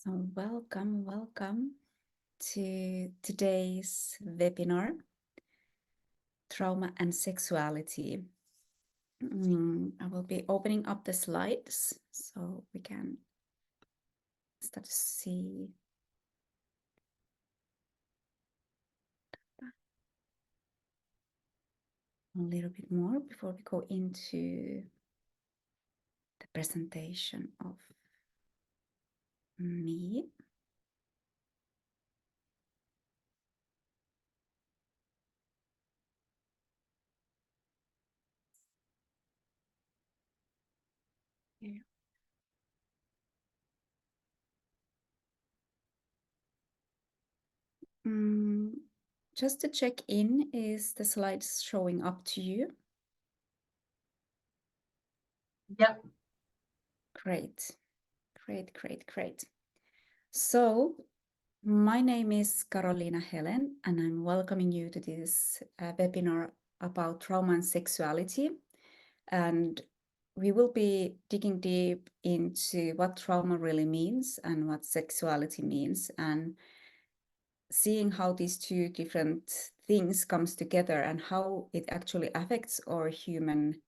So welcome to today's webinar, Trauma and Sexuality. I will be opening up the slides so we can start to see. A little bit more before we go into the presentation of me. Yeah. Just to check in, is the slides showing up to you? Yep. Great. So, my name is Carolina Helen, and I'm welcoming you to this webinar about trauma and sexuality. And we will be digging deep into what trauma really means and what sexuality means, and seeing how these two different things comes together and how it actually affects our human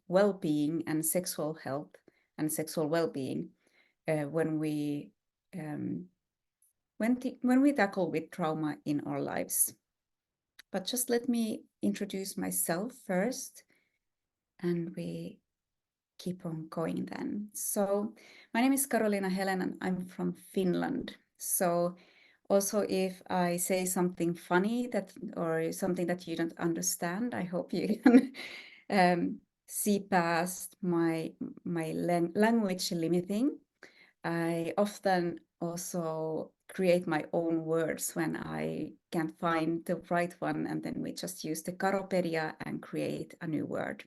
well-being and sexual health and sexual well-being when we tackle with trauma in our lives. But just let me introduce myself first, and we keep on going then. So my name is Carolina Helen, and I'm from Finland. So also, if I say something funny or something that you don't understand, I hope you can see past my language limiting. I often also create my own words when I can't find the right one, and then we just use the Karopedia and create a new word.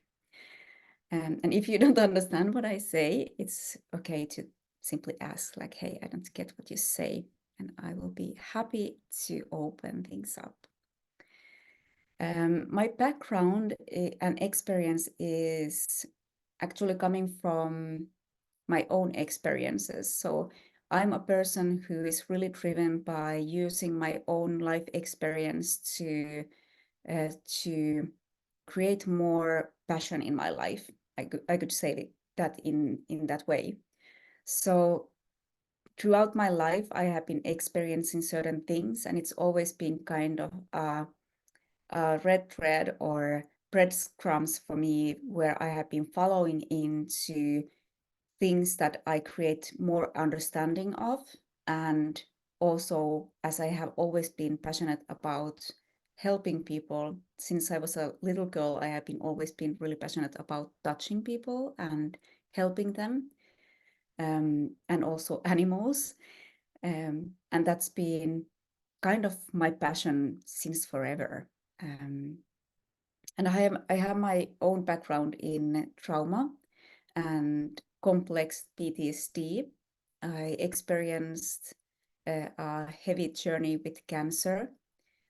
And if you don't understand what I say, it's okay to simply ask, like, hey, I don't get what you say, and I will be happy to open things up. My background and experience is actually coming from my own experiences. So I'm a person who is really driven by using my own life experience to create more passion in my life. I could say that in that way. So throughout my life, I have been experiencing certain things, and it's always been kind of a red thread or breadcrumbs for me, where I have been following into things that I create more understanding of. And also, as I have always been passionate about helping people since I was a little girl, I have been always been really passionate about touching people and helping them, and also animals. And that's been kind of my passion since forever. And I have my own background in trauma and complex PTSD. I experienced a heavy journey with cancer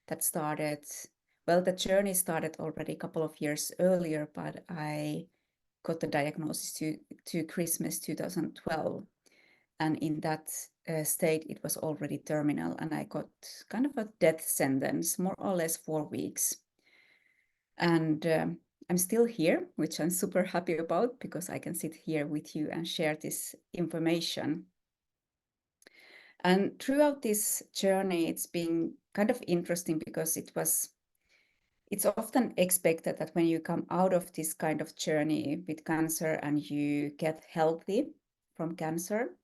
that started, well, the journey started already a couple of years earlier, but I got the diagnosis to Christmas 2012. And in that state, it was already terminal, and I got kind of a death sentence, more or less 4 weeks. And I'm still here, which I'm super happy about, because I can sit here with you and share this information. And throughout this journey, it's been kind of interesting, because it's often expected that when you come out of this kind of journey with cancer and you get healthy from cancer,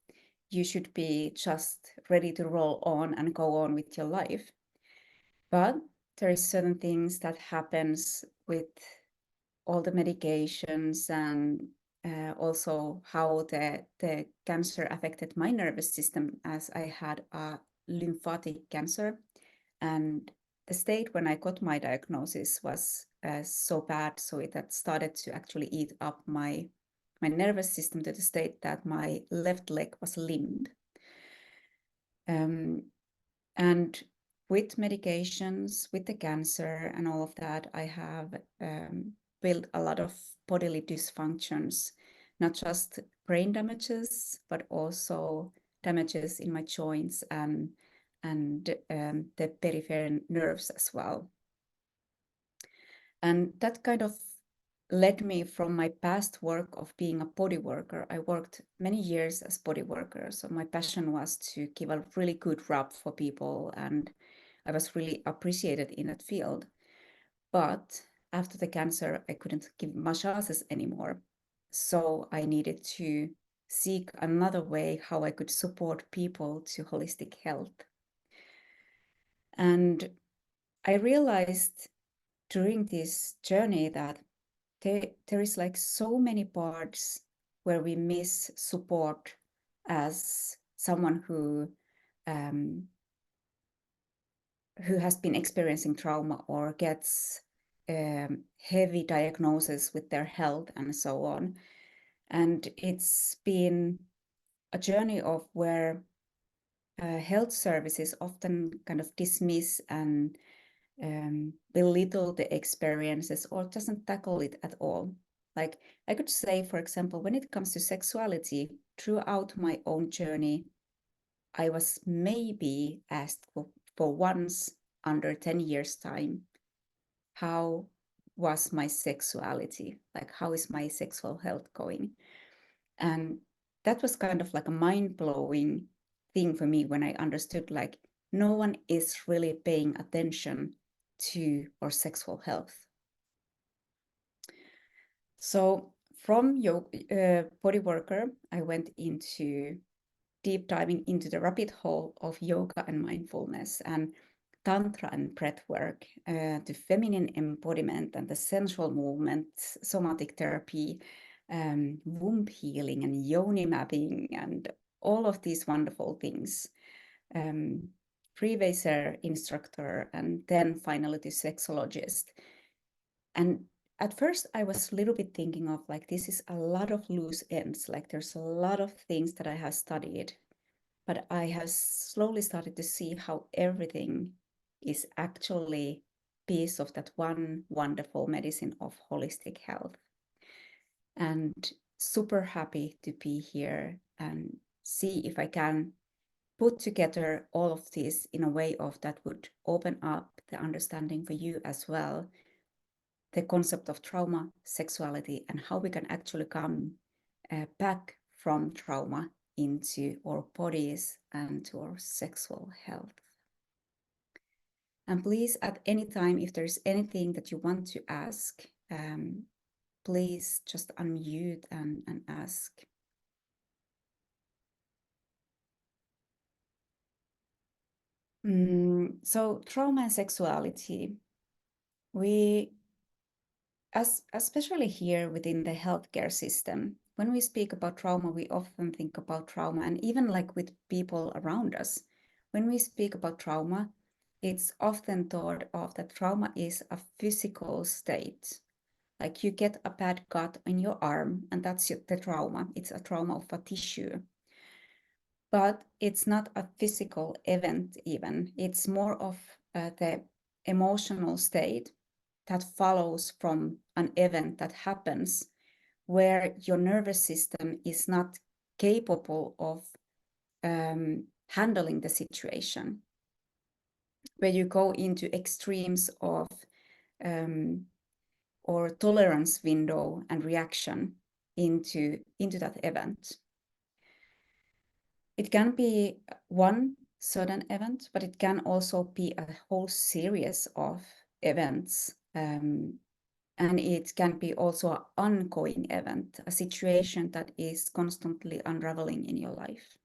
you should be just ready to roll on and go on with your life. But there is certain things that happens with all the medications, and also how the cancer affected my nervous system, as I had a lymphatic cancer. And the state when I got my diagnosis was so bad, so it had started to actually eat up my nervous system, to the state that my left leg was limbed. And with medications, with the cancer and all of that, I have built a lot of bodily dysfunctions, not just brain damages, but also damages in my joints and the peripheral nerves as well. And that kind of led me from my past work of being a body worker. I worked many years as body worker, so my passion was to give a really good rub for people, and I was really appreciated in that field. But after the cancer, I couldn't give massages anymore. So I needed to seek another way how I could support people to holistic health. And I realized during this journey that there is like so many parts where we miss support as someone who has been experiencing trauma or gets heavy diagnosis with their health and so on. And it's been a journey of where health services often kind of dismiss and belittle the experiences or doesn't tackle it at all. Like I could say, for example, when it comes to sexuality, throughout my own journey, I was maybe asked for once under 10 years' time, how was my sexuality? Like, how is my sexual health going? And that was kind of like a mind-blowing thing for me when I understood like no one is really paying attention to our sexual health. So from body worker, I went into deep diving into the rabbit hole of yoga and mindfulness and tantra and breath work, the feminine embodiment and the sensual movement, somatic therapy, womb healing and yoni mapping and all of these wonderful things. Freewaser instructor and then finally the sexologist. And at first I was a little bit thinking of like, this is a lot of loose ends. Like there's a lot of things that I have studied, but I have slowly started to see how everything is actually piece of that one wonderful medicine of holistic health. And super happy to be here and see if I can put together all of this in a way of that would open up the understanding for you as well, the concept of trauma, sexuality, and how we can actually come back from trauma into our bodies and to our sexual health. And please, at any time, if there's anything that you want to ask, please just unmute and ask. So trauma and sexuality, especially here within the healthcare system, when we speak about trauma, we often think about trauma, and even like with people around us, when we speak about trauma, it's often thought of that trauma is a physical state. Like you get a bad cut on your arm, and that's the trauma. It's a trauma of a tissue. But it's not a physical event even. It's more of the emotional state that follows from an event that happens where your nervous system is not capable of handling the situation, where you go into extremes of or tolerance window and reaction into that event. It can be one certain event, but it can also be a whole series of events. And it can be also an ongoing event, a situation that is constantly unraveling in your life.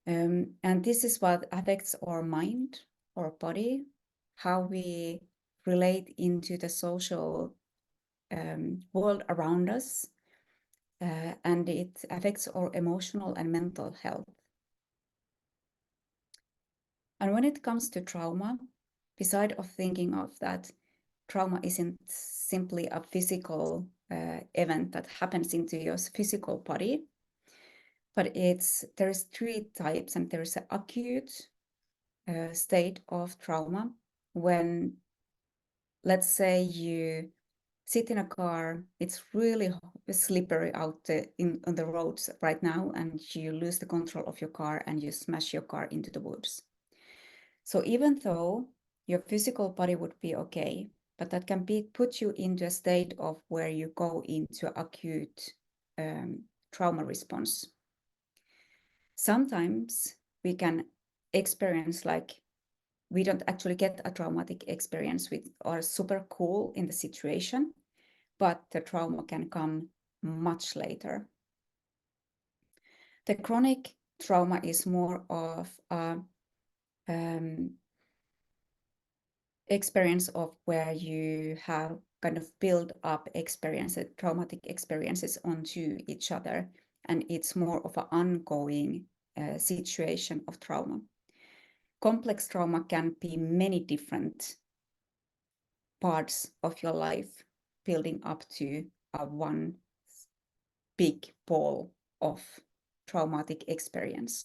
And this is what affects our mind, our body, how we relate into the social world around us, and it affects our emotional and mental health. And when it comes to trauma, beside of thinking of that trauma isn't simply a physical event that happens into your physical body, but there's three types, and there's an acute state of trauma when, let's say, you sit in a car, it's really slippery out on the roads right now, and you lose the control of your car and you smash your car into the woods. So even though your physical body would be okay, but that can put you into a state of where you go into acute trauma response. Sometimes we can experience like we don't actually get a traumatic experience with or super cool in the situation, but the trauma can come much later. The chronic trauma is more of a experience of where you have kind of build up experiences, traumatic experiences onto each other, and it's more of an ongoing situation of trauma. Complex trauma can be many different parts of your life building up to a one big ball of traumatic experience.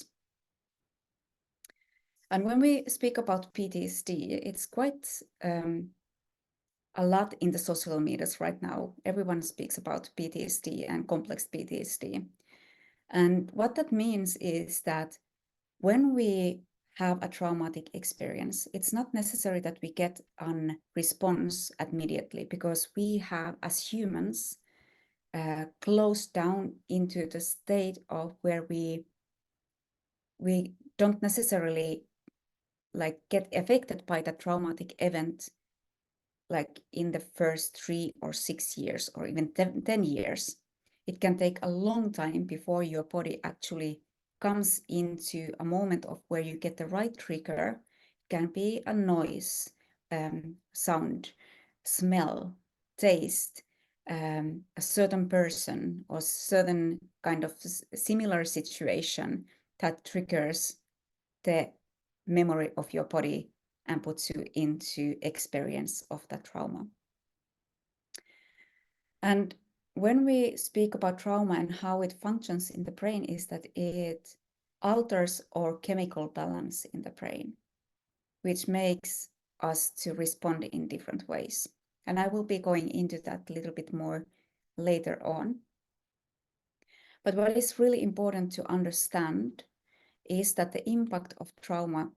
And when we speak about PTSD, it's quite a lot in the social medias right now. Everyone speaks about PTSD and complex PTSD. And what that means is that when we have a traumatic experience, it's not necessary that we get a response immediately, because we have, as humans, closed down into the state of where we don't necessarily like get affected by the traumatic event like in the first 3 or 6 years or even 10 years. It can take a long time before your body actually comes into a moment of where you get the right trigger. It can be a noise, sound, smell, taste, a certain person or certain kind of similar situation that triggers the memory of your body and puts you into experience of that trauma. And when we speak about trauma and how it functions in the brain, is that it alters our chemical balance in the brain, which makes us to respond in different ways. And I will be going into that a little bit more later on. But what is really important to understand is that the impact of trauma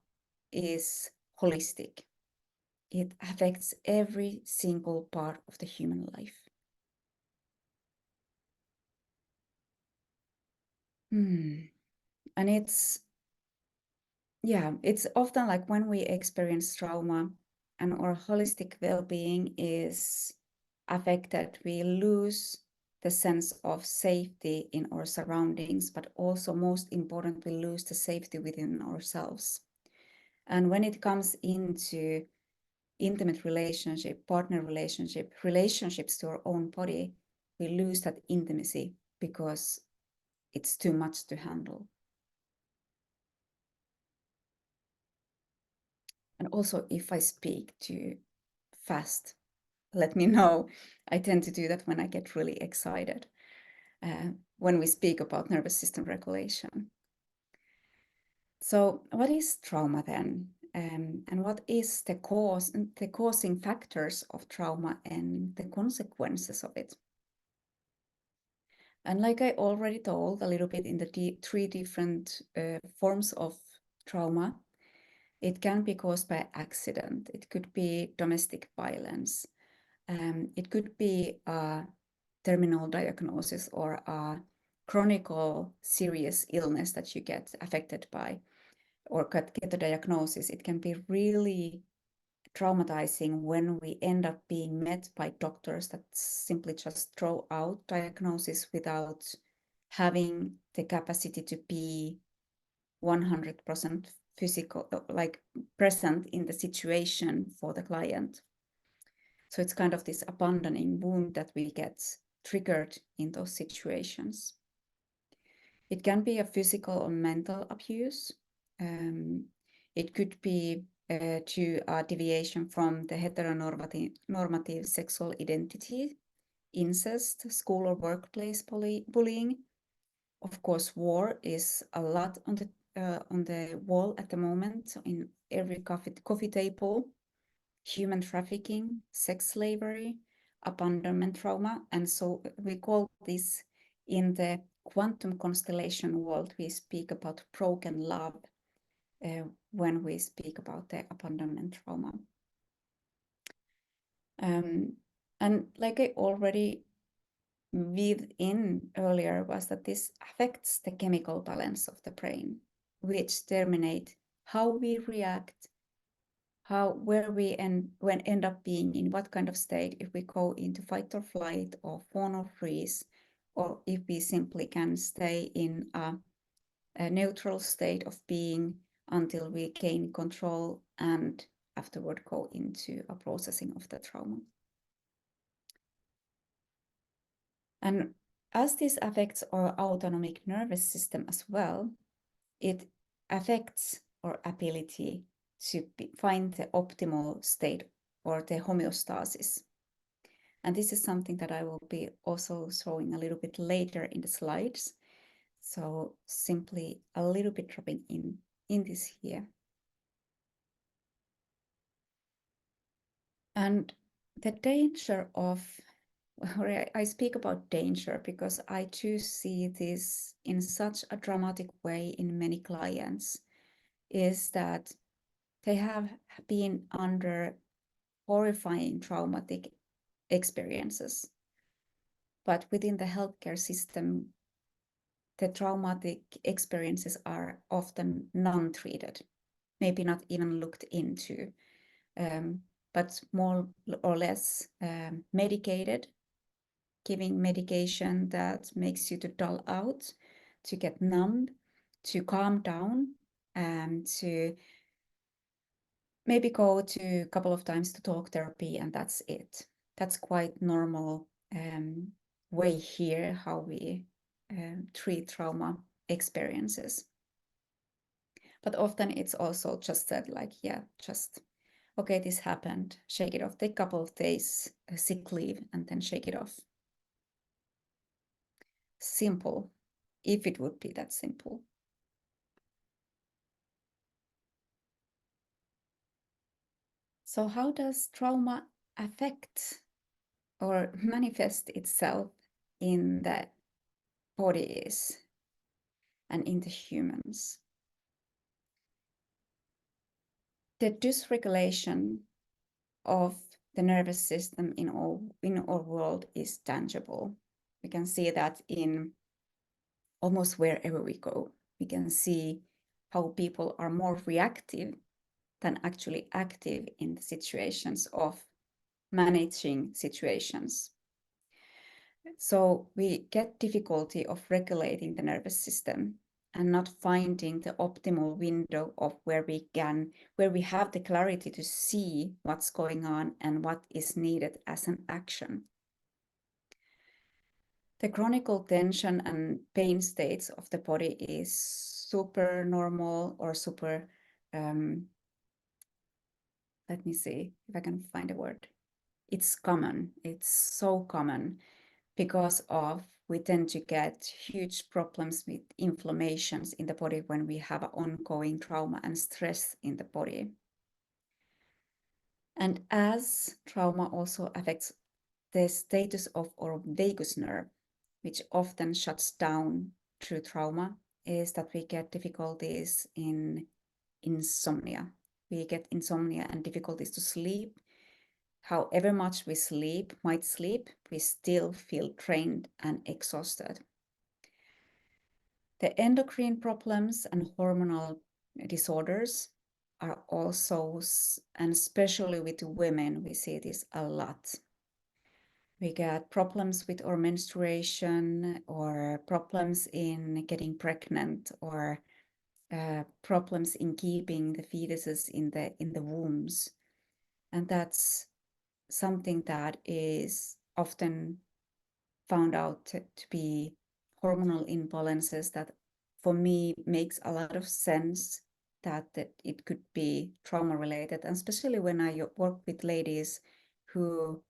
is holistic. It affects every single part of the human life. And it's often like when we experience trauma and our holistic well-being is affected, we lose the sense of safety in our surroundings, but also most important, we lose the safety within ourselves. And when it comes into intimate relationship, partner relationship, relationships to our own body, we lose that intimacy because it's too much to handle. And also, if I speak too fast, let me know. I tend to do that when I get really excited when we speak about nervous system regulation. So what is trauma then? And what is the cause and the causing factors of trauma and the consequences of it? And like I already told a little bit in the 3 different forms of trauma, it can be caused by accident. It could be domestic violence. It could be a terminal diagnosis or a chronic serious illness that you get affected by or get a diagnosis. It can be really traumatizing when we end up being met by doctors that simply just throw out diagnosis without having the capacity to be 100% physical, like present in the situation for the client. So it's kind of this abandoning wound that we get triggered in those situations. It can be a physical or mental abuse. It could be to a deviation from the heteronormative sexual identity, incest, school or workplace bullying. Of course, war is a lot on the wall at the moment in every coffee table. Human trafficking, sex slavery, abandonment trauma. And so we call this, in the quantum constellation world, we speak about broken love when we speak about the abandonment trauma. And like I already weaved in earlier, was that this affects the chemical balance of the brain, which determine how we react, where we end up being, in what kind of state, if we go into fight or flight or fawn or freeze, or if we simply can stay in a neutral state of being until we gain control and afterward go into a processing of the trauma. And as this affects our autonomic nervous system as well, it affects our ability to find the optimal state or the homeostasis. And this is something that I will be also showing a little bit later in the slides. So simply a little bit dropping in this here. And the danger of, I speak about danger because I too see this in such a dramatic way in many clients, is that they have been under horrifying traumatic experiences. But within the healthcare system, the traumatic experiences are often non-treated, maybe not even looked into, but more or less medicated, giving medication that makes you to dull out, to get numb, to calm down, and to maybe go to a couple of times to talk therapy, and that's it. That's quite normal way here how we treat trauma experiences. But often it's also just said like, yeah, just, okay, this happened, shake it off, take a couple of days sick leave and then shake it off. Simple, if it would be that simple. So how does trauma affect or manifest itself in the bodies and in the humans? The dysregulation of the nervous system in our world is tangible. We can see that in almost wherever we go. We can see how people are more reactive than actually active in the situations of managing situations. So we get difficulty of regulating the nervous system and not finding the optimal window of where we have the clarity to see what's going on and what is needed as an action. The chronic tension and pain states of the body is super normal or super, let me see if I can find a word. It's common, it's so common, because of we tend to get huge problems with inflammations in the body when we have ongoing trauma and stress in the body. And as trauma also affects the status of our vagus nerve, which often shuts down through trauma, is that we get difficulties in insomnia. We get insomnia and difficulties to sleep. However much we might sleep, we still feel drained and exhausted. The endocrine problems and hormonal disorders are also, and especially with women, we see this a lot. We get problems with our menstruation, or problems in getting pregnant, or problems in keeping the fetuses in the wombs. And that's something that is often found out to be hormonal imbalances that for me makes a lot of sense that it could be trauma related. And especially when I work with ladies who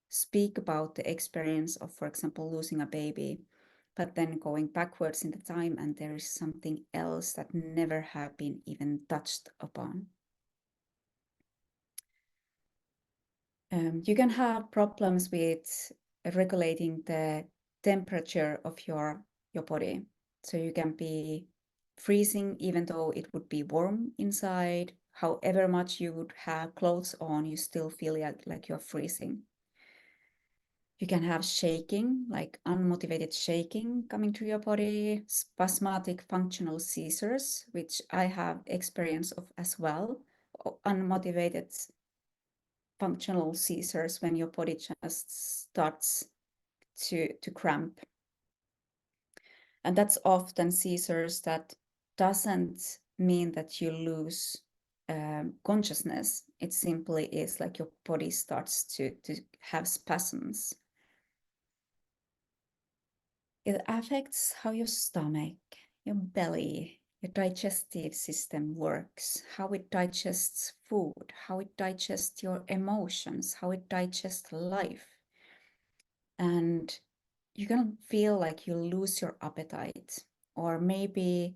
speak about the experience of, for example, losing a baby, but then going backwards in the time and there is something else that never have been even touched upon. You can have problems with regulating the temperature of your body. So you can be freezing even though it would be warm inside. However much you would have clothes on, you still feel like you're freezing. You can have shaking, like unmotivated shaking coming to your body, spasmodic functional seizures, which I have experience of as well, unmotivated functional seizures when your body just starts to cramp. And that's often seizures that doesn't mean that you lose consciousness. It simply is like your body starts to have spasms. It affects how your stomach, your belly, your digestive system works, how it digests food, how it digests your emotions, how it digests life. And you can feel like you lose your appetite, or maybe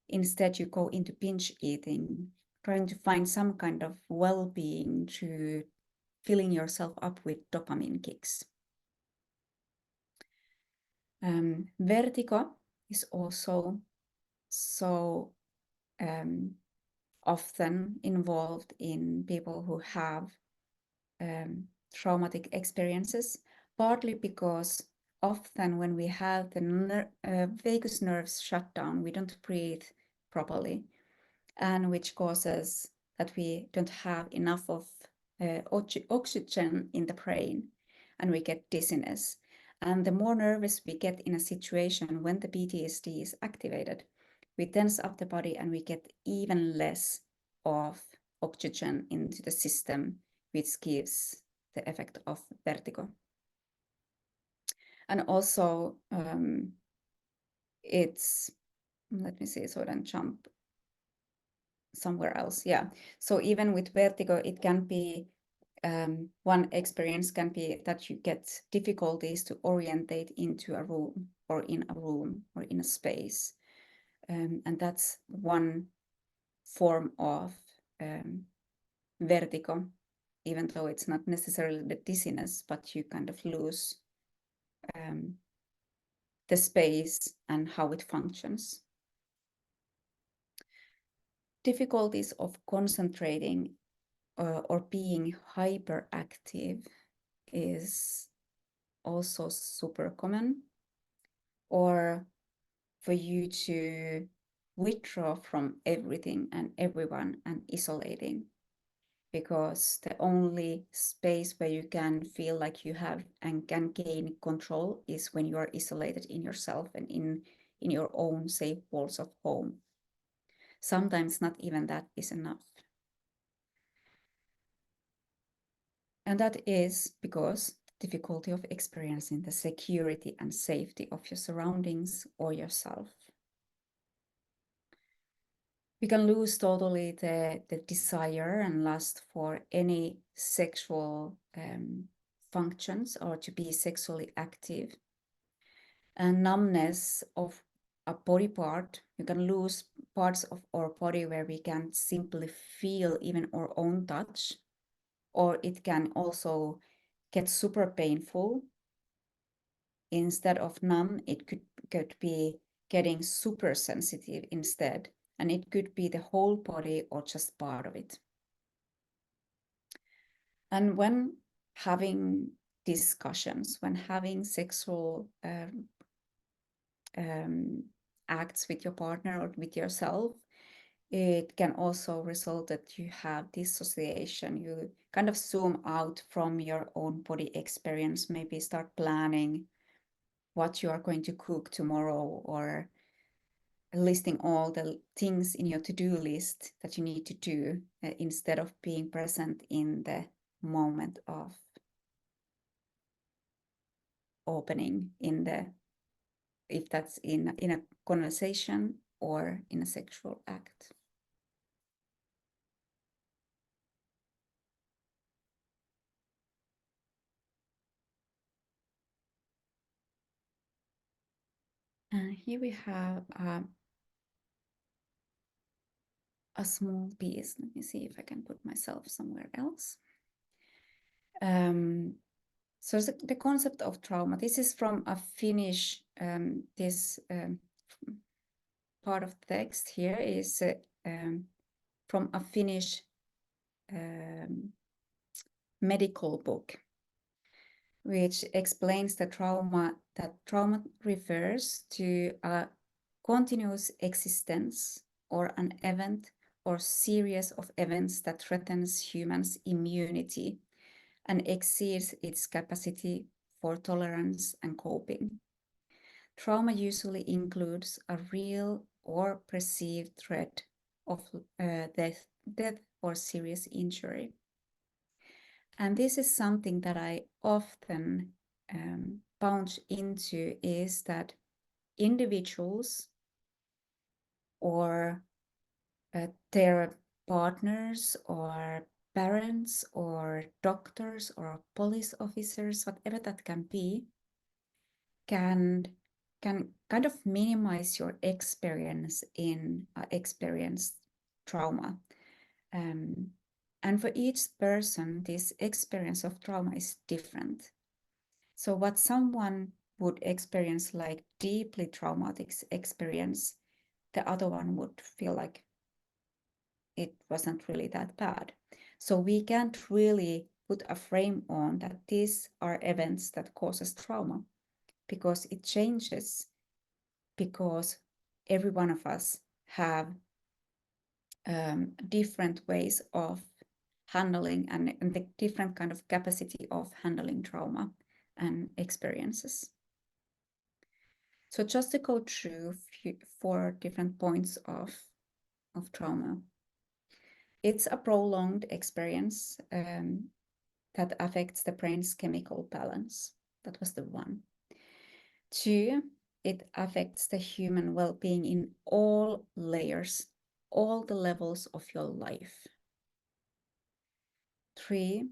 instead you go into binge eating, trying to find some kind of well-being through filling yourself up with dopamine kicks. Vertigo is also so often involved in people who have traumatic experiences, partly because often when we have the vagus nerves shut down, we don't breathe properly, and which causes that we don't have enough of oxygen in the brain, and we get dizziness. And the more nervous we get in a situation when the PTSD is activated, we tense up the body and we get even less of oxygen into the system, which gives the effect of vertigo. And also, it's, let me see, so then jump somewhere else. Yeah. So even with vertigo, it can be one experience can be that you get difficulties to orientate into a room or in a room or in a space. And that's one form of vertigo, even though it's not necessarily the dizziness, but you kind of lose the space and how it functions. Difficulties of concentrating or being hyperactive is also super common, or for you to withdraw from everything and everyone and isolating, because the only space where you can feel like you have and can gain control is when you are isolated in yourself and in your own safe walls of home. Sometimes not even that is enough. And that is because difficulty of experiencing the security and safety of your surroundings or yourself. We can lose totally the desire and lust for any sexual functions or to be sexually active. And numbness of a body part, you can lose parts of our body where we can simply feel even our own touch, or it can also get super painful. Instead of numb, it could be getting super sensitive instead, and it could be the whole body or just part of it. And when having discussions, when having sexual acts with your partner or with yourself, it can also result that you have dissociation. You kind of zoom out from your own body experience, maybe start planning what you are going to cook tomorrow, or listing all the things in your to-do list that you need to do instead of being present in the moment of opening, in the, if that's in a conversation or in a sexual act. Here we have a small piece. Let me see if I can put myself somewhere else. So the concept of trauma, this is from a Finnish, part of the text here is from a Finnish medical book, which explains that trauma refers to a continuous existence or an event or series of events that threatens humans' immunity and exceeds its capacity for tolerance and coping. Trauma usually includes a real or perceived threat of death or serious injury. And this is something that I often bounce into, is that individuals or their partners or parents or doctors or police officers, whatever that can be, can kind of minimize your experience in experienced trauma. And for each person, this experience of trauma is different. So what someone would experience like deeply traumatic experience, the other one would feel like it wasn't really that bad. So we can't really put a frame on that these are events that causes trauma, because it changes, because every one of us have different ways of handling and the different kind of capacity of handling trauma and experiences. So just to go through 4 different points of trauma. It's a prolonged experience that affects the brain's chemical balance. That was the 1. 2, it affects the human well-being in all layers, all the levels of your life. 3,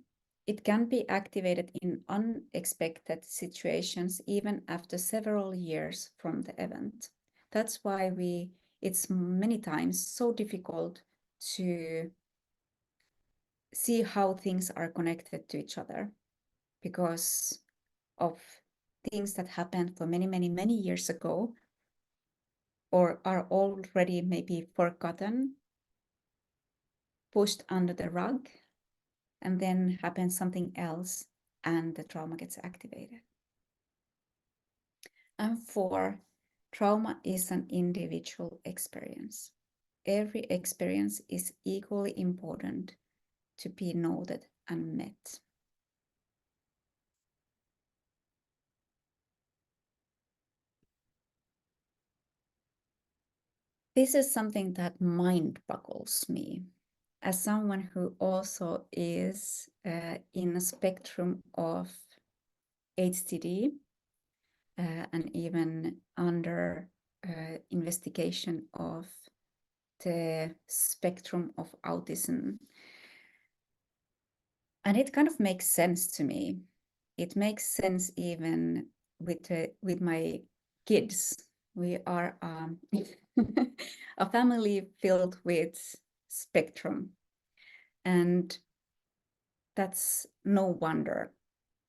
it can be activated in unexpected situations, even after several years from the event. That's why it's many times so difficult to see how things are connected to each other, because of things that happened for many, many, many years ago, or are already maybe forgotten, pushed under the rug, and then happens something else and the trauma gets activated. And 4, trauma is an individual experience. Every experience is equally important to be noted and met. This is something that mind boggles me, as someone who also is in a spectrum of HTD and even under investigation of the spectrum of autism. And it kind of makes sense to me. It makes sense even with my kids. We are a family filled with spectrum, and that's no wonder.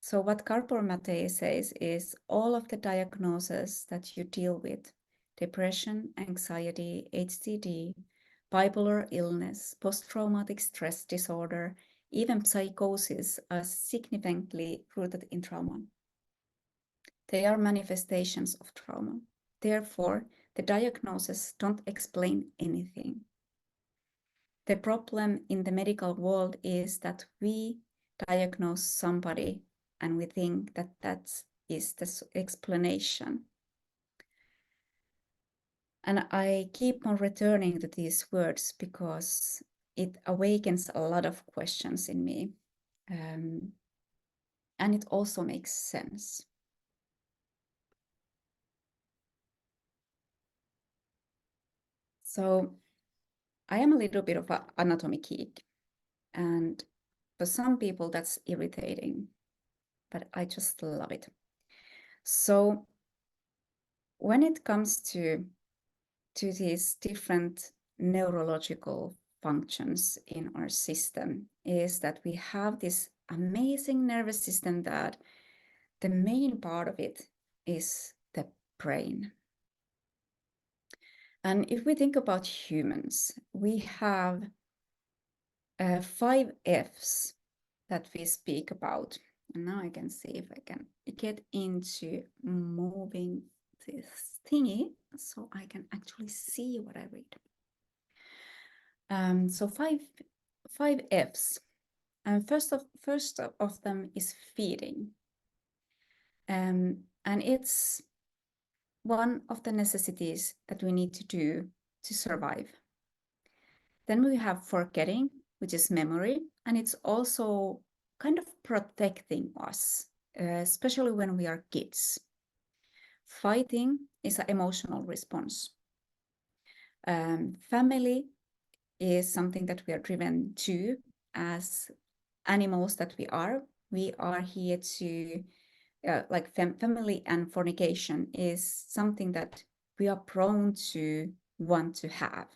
So what Karpor Mate says is all of the diagnoses that you deal with, depression, anxiety, HTD, bipolar illness, post-traumatic stress disorder, even psychosis, are significantly rooted in trauma. They are manifestations of trauma. Therefore, the diagnoses don't explain anything. The problem in the medical world is that we diagnose somebody and we think that that is the explanation. And I keep on returning to these words because it awakens a lot of questions in me. And it also makes sense. So I am a little bit of an anatomy geek. And for some people that's irritating, but I just love it. So when it comes to these different neurological functions in our system, is that we have this amazing nervous system that the main part of it is the brain. And if we think about humans, we have 5 F's that we speak about. And now I can see if I can get into moving this thingy so I can actually see what I read. So five F's. And first of them is feeding. And it's one of the necessities that we need to do to survive. Then we have forgetting, which is memory, and it's also kind of protecting us, especially when we are kids. Fighting is an emotional response. Family is something that we are driven to as animals that we are. We are here to, like family and fornication is something that we are prone to want to have.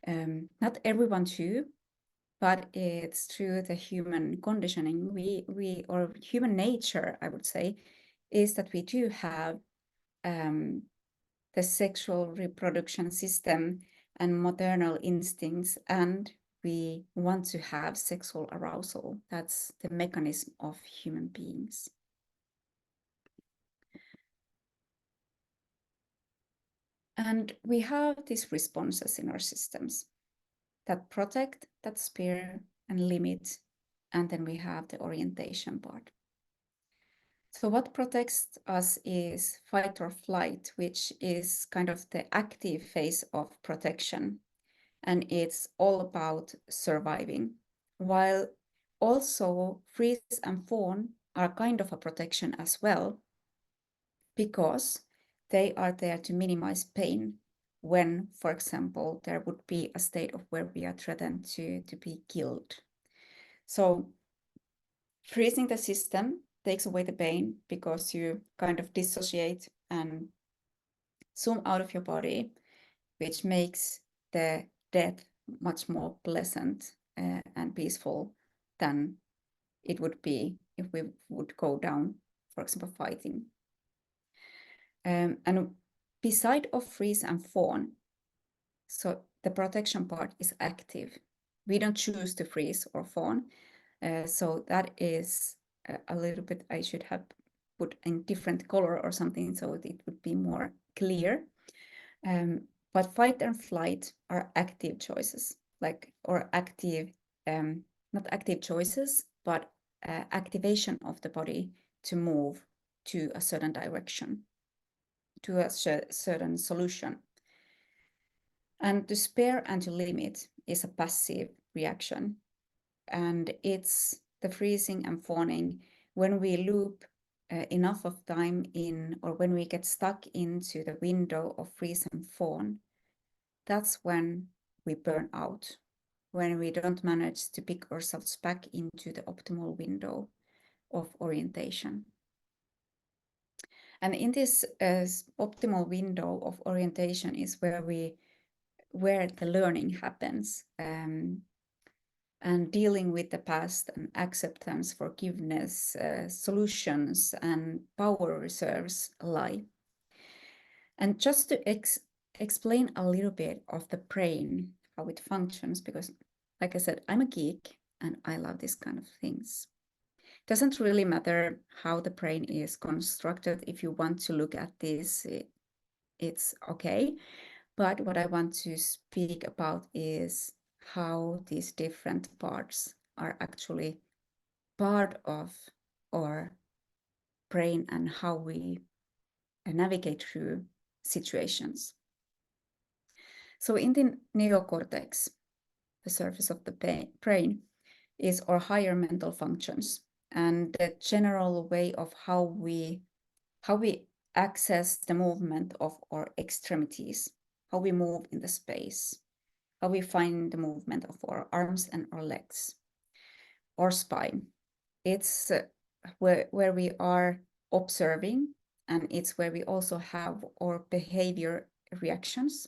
Not everyone too, but it's through the human conditioning. We or human nature, I would say, is that we do have the sexual reproduction system and maternal instincts, and we want to have sexual arousal. That's the mechanism of human beings. And we have these responses in our systems that protect, that spare, and limit. And then we have the orientation part. So what protects us is fight or flight, which is kind of the active phase of protection. And it's all about surviving. While also freeze and fawn are kind of a protection as well, because they are there to minimize pain when, for example, there would be a state of where we are threatened to be killed. So freezing the system takes away the pain because you kind of dissociate and zoom out of your body, which makes the death much more pleasant and peaceful than it would be if we would go down, for example, fighting. And beside of freeze and fawn, so the protection part is active. We don't choose to freeze or fawn. So that is a little bit, I should have put in different color or something so it would be more clear. But fight and flight are active choices, or active, not active choices, but activation of the body to move to a certain direction, to a certain solution. And to spare and to limit is a passive reaction. And it's the freezing and fawning when we loop enough of time in, or when we get stuck into the window of freeze and fawn. That's when we burn out, when we don't manage to pick ourselves back into the optimal window of orientation. And in this optimal window of orientation is where the learning happens, and dealing with the past and acceptance, forgiveness, solutions, and power reserves lie. And just to explain a little bit of the brain, how it functions, because like I said, I'm a geek and I love these kind of things. Doesn't really matter how the brain is constructed. If you want to look at this, it's okay. But what I want to speak about is how these different parts are actually part of our brain and how we navigate through situations. So in the neocortex, the surface of the brain, is our higher mental functions and the general way of how we access the movement of our extremities, how we move in the space, how we find the movement of our arms and our legs, or spine. It's where we are observing, and it's where we also have our behavior reactions.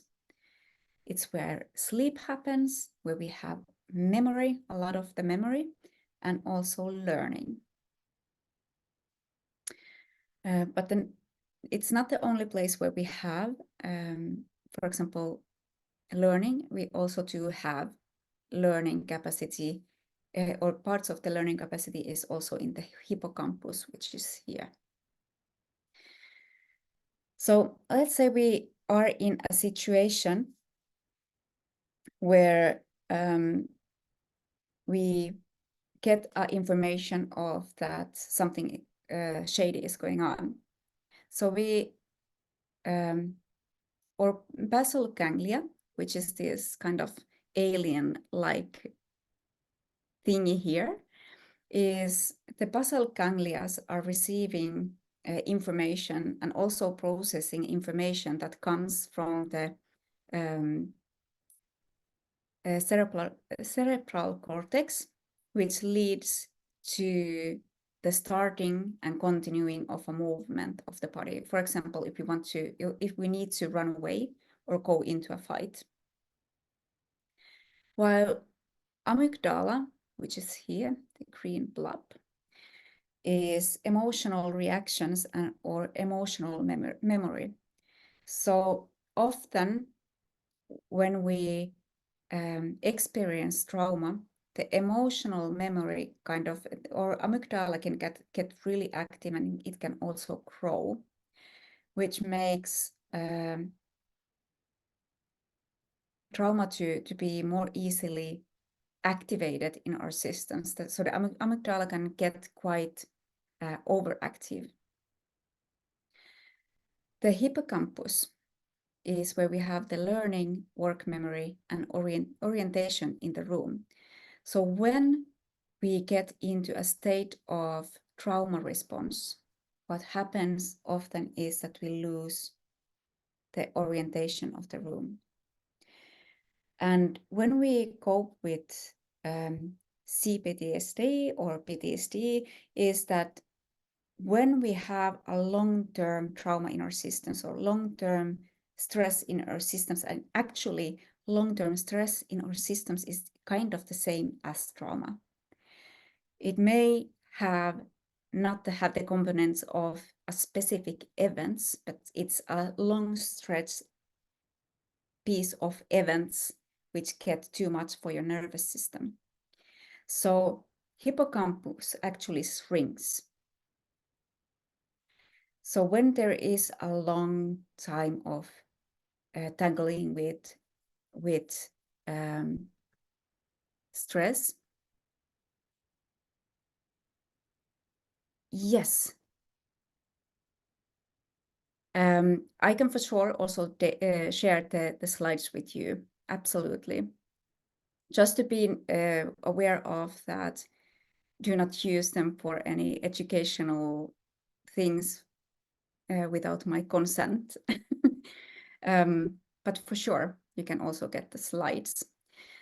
It's where sleep happens, where we have memory, a lot of the memory, and also learning. But then it's not the only place where we have, for example, learning. We also do have learning capacity, or parts of the learning capacity is also in the hippocampus, which is here. So let's say we are in a situation where we get information of that something shady is going on. So we, or basal ganglia, which is this kind of alien-like thingy here, is the basal ganglia are receiving information and also processing information that comes from the cerebral cortex, which leads to the starting and continuing of a movement of the body. For example, if we need to run away or go into a fight. While amygdala, which is here, the green blob, is emotional reactions or emotional memory. So often when we experience trauma, the emotional memory kind of, or amygdala can get really active, and it can also grow, which makes trauma to be more easily activated in our systems. So the amygdala can get quite overactive. The hippocampus is where we have the learning, work memory, and orientation in the room. So when we get into a state of trauma response, what happens often is that we lose the orientation of the room. And when we cope with CPTSD or PTSD, is that when we have a long-term trauma in our systems or long-term stress in our systems, and actually long-term stress in our systems is kind of the same as trauma. It may not have the components of a specific events, but it's a long stretch piece of events which get too much for your nervous system. So hippocampus actually shrinks. So when there is a long time of tangling with stress, yes, I can for sure also share the slides with you. Absolutely. Just to be aware of that, do not use them for any educational things without my consent. But for sure, you can also get the slides.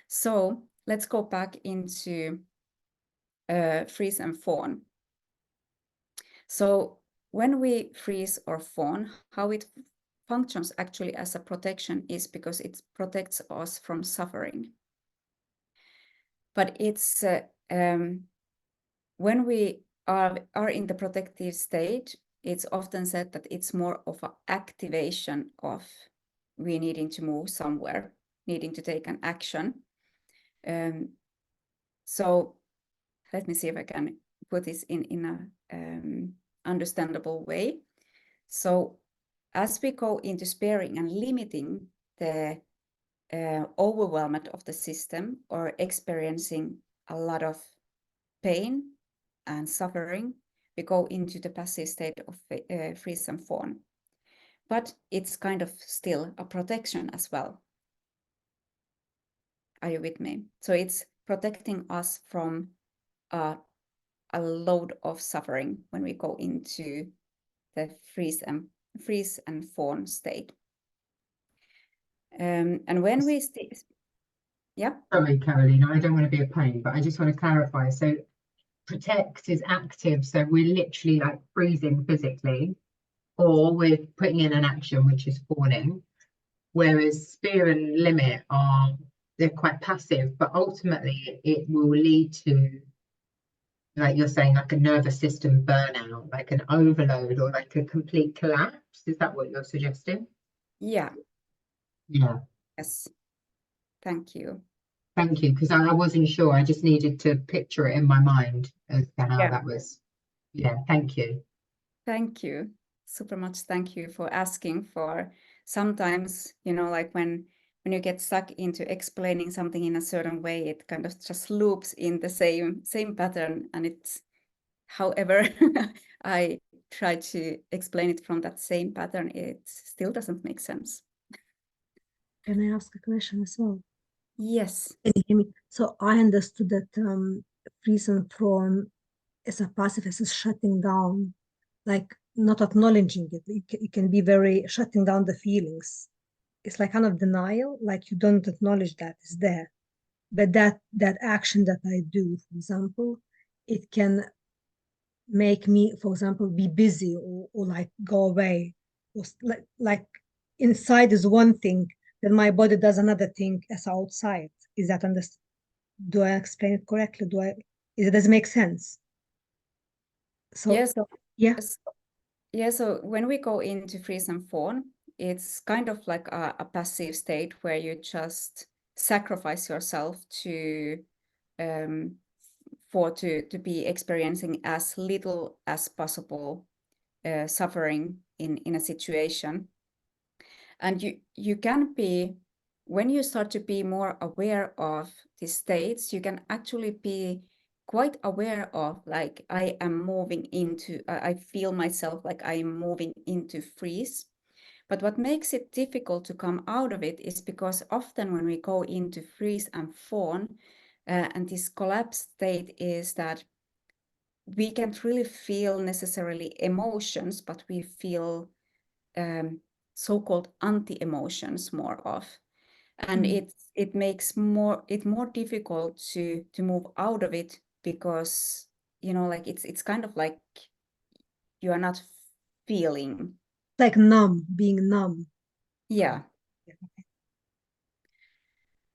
So let's go back into freeze and fawn. So when we freeze or fawn, how it functions actually as a protection is because it protects us from suffering. But it's when we are in the protective state, it's often said that it's more of an activation of we needing to move somewhere, needing to take an action. So let me see if I can put this in a understandable way. So as we go into sparing and limiting the overwhelmment of the system or experiencing a lot of pain and suffering, we go into the passive state of freeze and fawn. But it's kind of still a protection as well. Are you with me? So it's protecting us from a load of suffering when we go into the freeze and fawn state. And when we yeah. Sorry, Carolina, I don't want to be a pain, but I just want to clarify. So protect is active, so we're literally like freezing physically, or we're putting in an action, which is fawning. Whereas spear and limit they're quite passive, but ultimately it will lead to Like you're saying, like a nervous system burnout, like an overload or like a complete collapse. Is that what you're suggesting? Yeah, Yeah. yes, thank you. Thank you, because I wasn't sure. I just needed to picture it in my mind as to how Yeah, that was. Yeah, thank you. thank you. Super much thank you for asking. For sometimes, like when you get stuck into explaining something in a certain way, it kind of just loops in the same pattern, and it's however I try to explain it from that same pattern, it still doesn't make sense. Can I ask a question as well? Yes. Can you hear me? So I understood that freeze and thrown is a passive, as is shutting down, like not acknowledging it. It can be very shutting down the feelings. It's like kind of denial, like you don't acknowledge that it's there. But that action that I do, for example, it can make me, for example, be busy or like go away. Like inside is one thing, then my body does another thing as outside. Is that understood? Do I explain it correctly? Does it make sense? So Yes. yeah, Yeah, so when we go into freeze and fawn, it's kind of like a passive state where you just sacrifice yourself to um, to be experiencing as little as possible suffering in a situation. And you can be, when you start to be more aware of these states, you can actually be quite aware of, like, I am moving into, I feel myself like I am moving into freeze. But what makes it difficult to come out of it is because often when we go into freeze and fawn, and this collapse state, is that we can't really feel necessarily emotions, but we feel so-called anti-emotions more of, and it makes it more difficult to move out of it, because like it's kind of like you are not feeling. like numb, being numb. Yeah.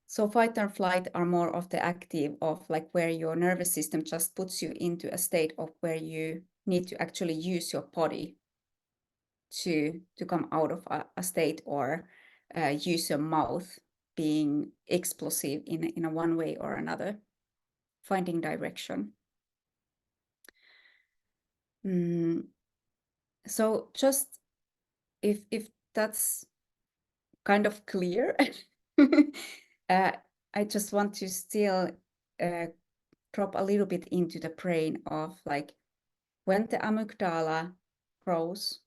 So fight or flight are more of the active, of like where your nervous system just puts you into a state of where you need to actually use your body to come out of a state, or use your mouth, being explosive in a one way or another, finding direction. So just if that's kind of clear, I just want to still drop a little bit into the brain of, like, when the amygdala grows,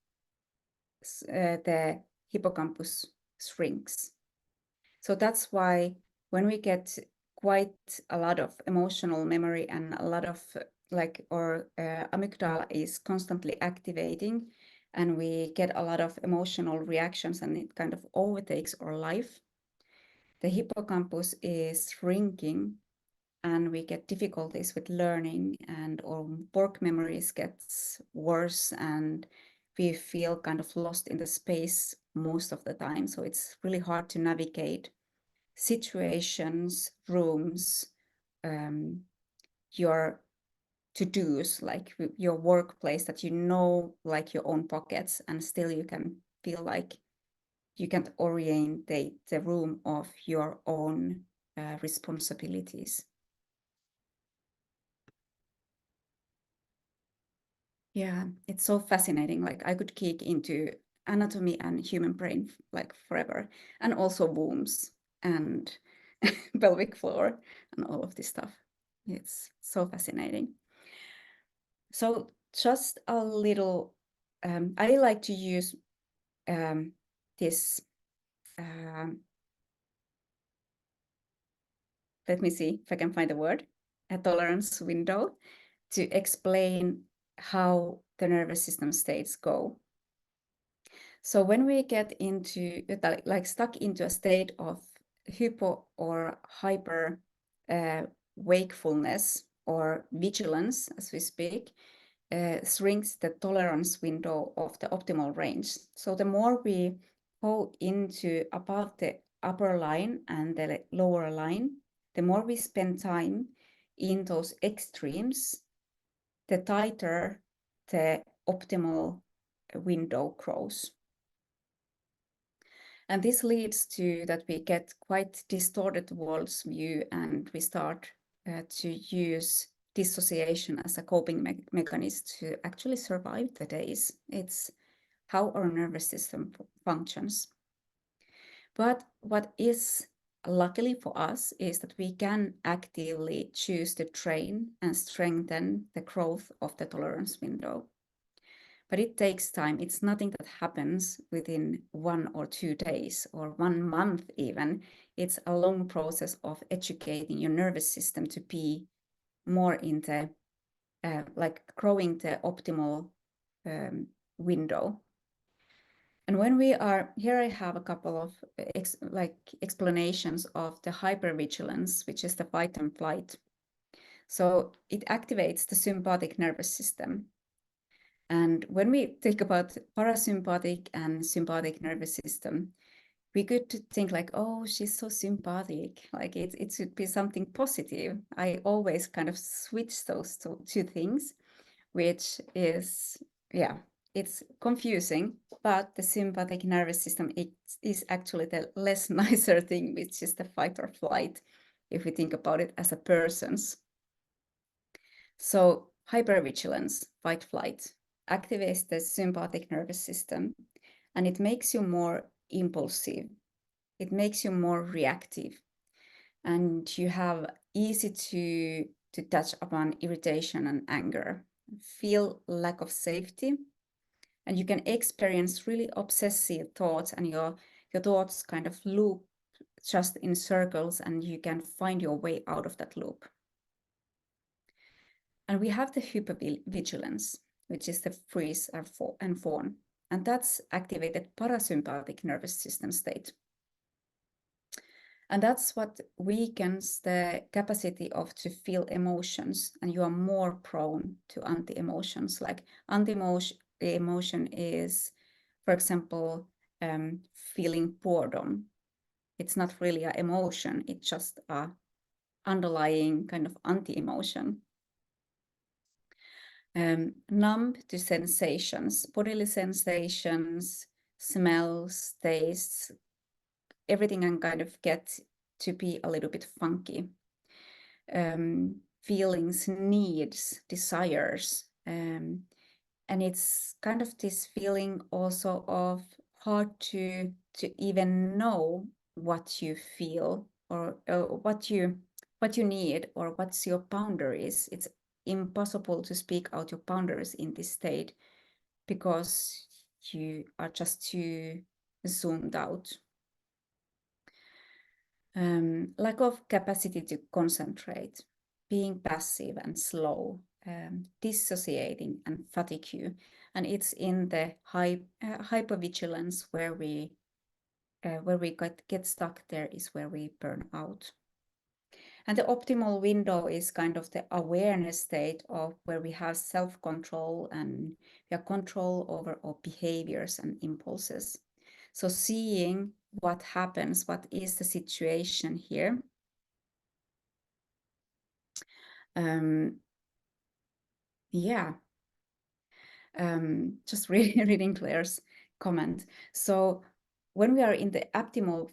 the hippocampus shrinks. So that's why when we get quite a lot of emotional memory and a lot of like, or amygdala is constantly activating, and we get a lot of emotional reactions and it kind of overtakes our life, the hippocampus is shrinking, and we get difficulties with learning, and our work memories gets worse, and we feel kind of lost in the space most of the time. So it's really hard to navigate situations, rooms, your to-dos, like your workplace that like your own pockets, and still you can feel like you can't orientate the room of your own responsibilities. Yeah, it's so fascinating. Like, I could geek into anatomy and human brain like forever, and also wombs and pelvic floor and all of this stuff. It's so fascinating. So just a little, I like to use this, let me see if I can find a word, a tolerance window, to explain how the nervous system states go. So when we get into, like, stuck into a state of hypo or hyper wakefulness or vigilance, as we speak, shrinks the tolerance window of the optimal range. So the more we go into above the upper line and the lower line, the more we spend time in those extremes, the tighter the optimal window grows. And this leads to that we get quite distorted world's view, and we start to use dissociation as a coping mechanism to actually survive the days. It's how our nervous system functions. But what is luckily for us is that we can actively choose to train and strengthen the growth of the tolerance window. But it takes time. It's nothing that happens within 1 or 2 days or 1 month even. It's a long process of educating your nervous system to be more in the, like growing the optimal window. And when we are, here I have a couple of explanations of the hypervigilance, which is the fight and flight. So it activates the sympathetic nervous system. And when we think about parasympathetic and sympathetic nervous system, we could think like, oh, she's so sympathetic, like it should be something positive. I always kind of switch those two things, which is, yeah, it's confusing, but the sympathetic nervous system is actually the less nicer thing, which is the fight or flight, if we think about it as a person's. So hypervigilance, fight flight, activates the sympathetic nervous system, and it makes you more impulsive. It makes you more reactive, and you have easy to touch upon irritation and anger, feel lack of safety, and you can experience really obsessive thoughts, and your thoughts kind of loop just in circles, and you can find your way out of that loop. And we have the hypervigilance, which is the freeze and fawn, and that's activated parasympathetic nervous system state. And that's what weakens the capacity of to feel emotions, and you are more prone to anti-emotions. Like anti-emotion is, for example, feeling boredom. It's not really an emotion, it's just a underlying kind of anti-emotion. Numb to sensations, bodily sensations, smells, tastes, everything can kind of get to be a little bit funky. Feelings, needs, desires. And it's kind of this feeling also of hard to even know what you feel, or what you need, or what's your boundaries. It's impossible to speak out your boundaries in this state because you are just too zoomed out. Lack of capacity to concentrate, being passive and slow, dissociating and fatigue. And it's in the hypervigilance where we get stuck. There is where we burn out. And the optimal window is kind of the awareness state of where we have self-control and we have control over our behaviors and impulses. So seeing what happens, what is the situation here. Just reading Claire's comment. So when we are in the optimal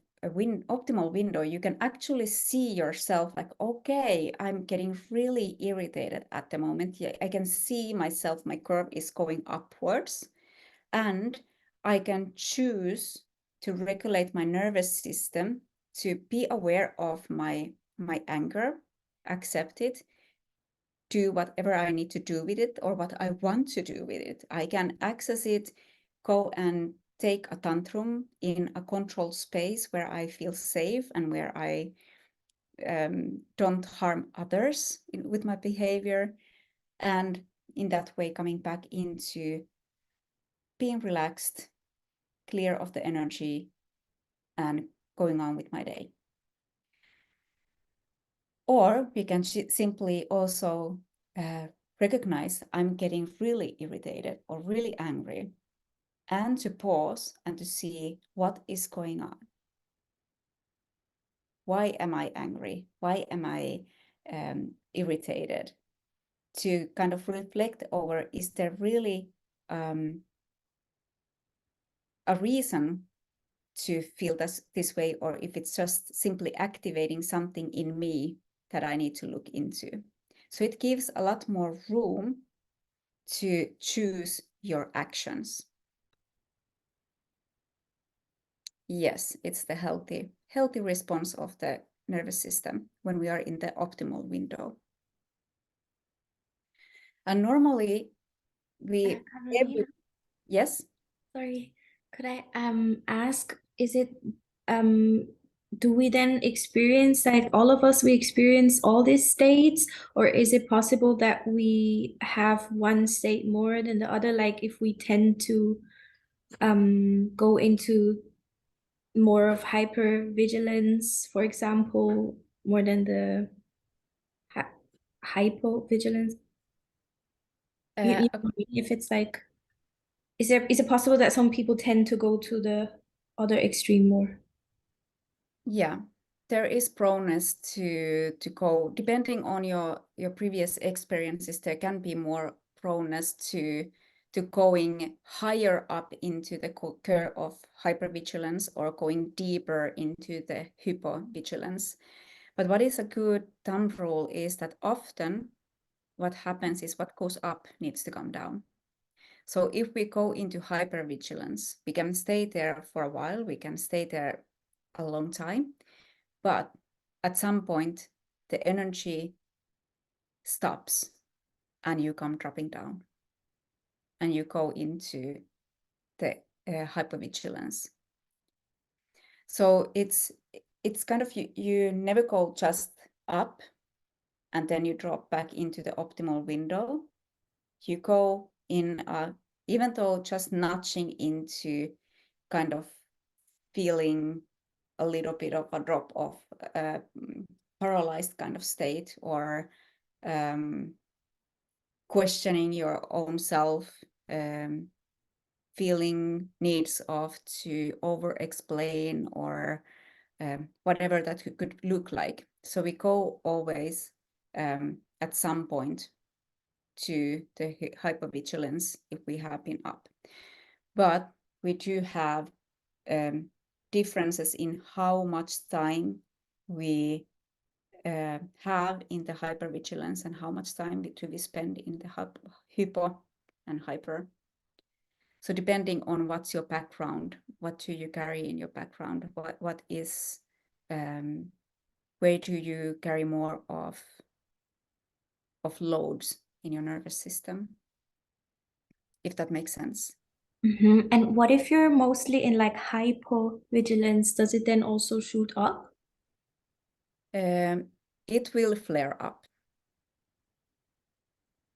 window, you can actually see yourself like, okay, I'm getting really irritated at the moment. Yeah, I can see myself, my curve is going upwards, and I can choose to regulate my nervous system to be aware of my anger, accept it, do whatever I need to do with it or what I want to do with it. I can access it, go and take a tantrum in a controlled space where I feel safe and where I don't harm others with my behavior. And in that way, coming back into being relaxed, clear of the energy, and going on with my day. Or we can simply also recognize I'm getting really irritated or really angry, and to pause and to see what is going on. Why am I angry? Why am I irritated? to kind of reflect over, is there really a reason to feel this way, or if it's just simply activating something in me that I need to look into. So it gives a lot more room to choose your actions. Yes, it's the healthy response of the nervous system when we are in the optimal window. And normally we Carolina, yes. sorry, could I ask, is it do we then experience, like all of us, we experience all these states, or is it possible that we have one state more than the other? Like if we tend to go into more of hypervigilance, for example, more than the hypovigilance. You know what I mean? If it's like, is it possible that some people tend to go to the other extreme more? Yeah, there is proneness to go, depending on your previous experiences, there can be more proneness to going higher up into the curve of hypervigilance or going deeper into the hypovigilance. But what is a good thumb rule is that often what happens is what goes up needs to come down. So if we go into hypervigilance, we can stay there for a while, we can stay there a long time, but at some point the energy stops and you come dropping down and you go into the hypervigilance. So it's kind of, you never go just up and then you drop back into the optimal window. You go in, even though just nudging into kind of feeling a little bit of a drop of paralyzed kind of state, or questioning your own self, feeling needs of to over-explain, or whatever that could look like. So we go always at some point to the hypervigilance if we have been up. But we do have differences in how much time we have in the hypervigilance and how much time do we spend in the hypo and hyper. So depending on what's your background, what do you carry in your background, what is, where do you carry more of loads in your nervous system, if that makes sense. Mm-hmm. And what if you're mostly in like hypovigilance? Does it then also shoot up? It will flare up.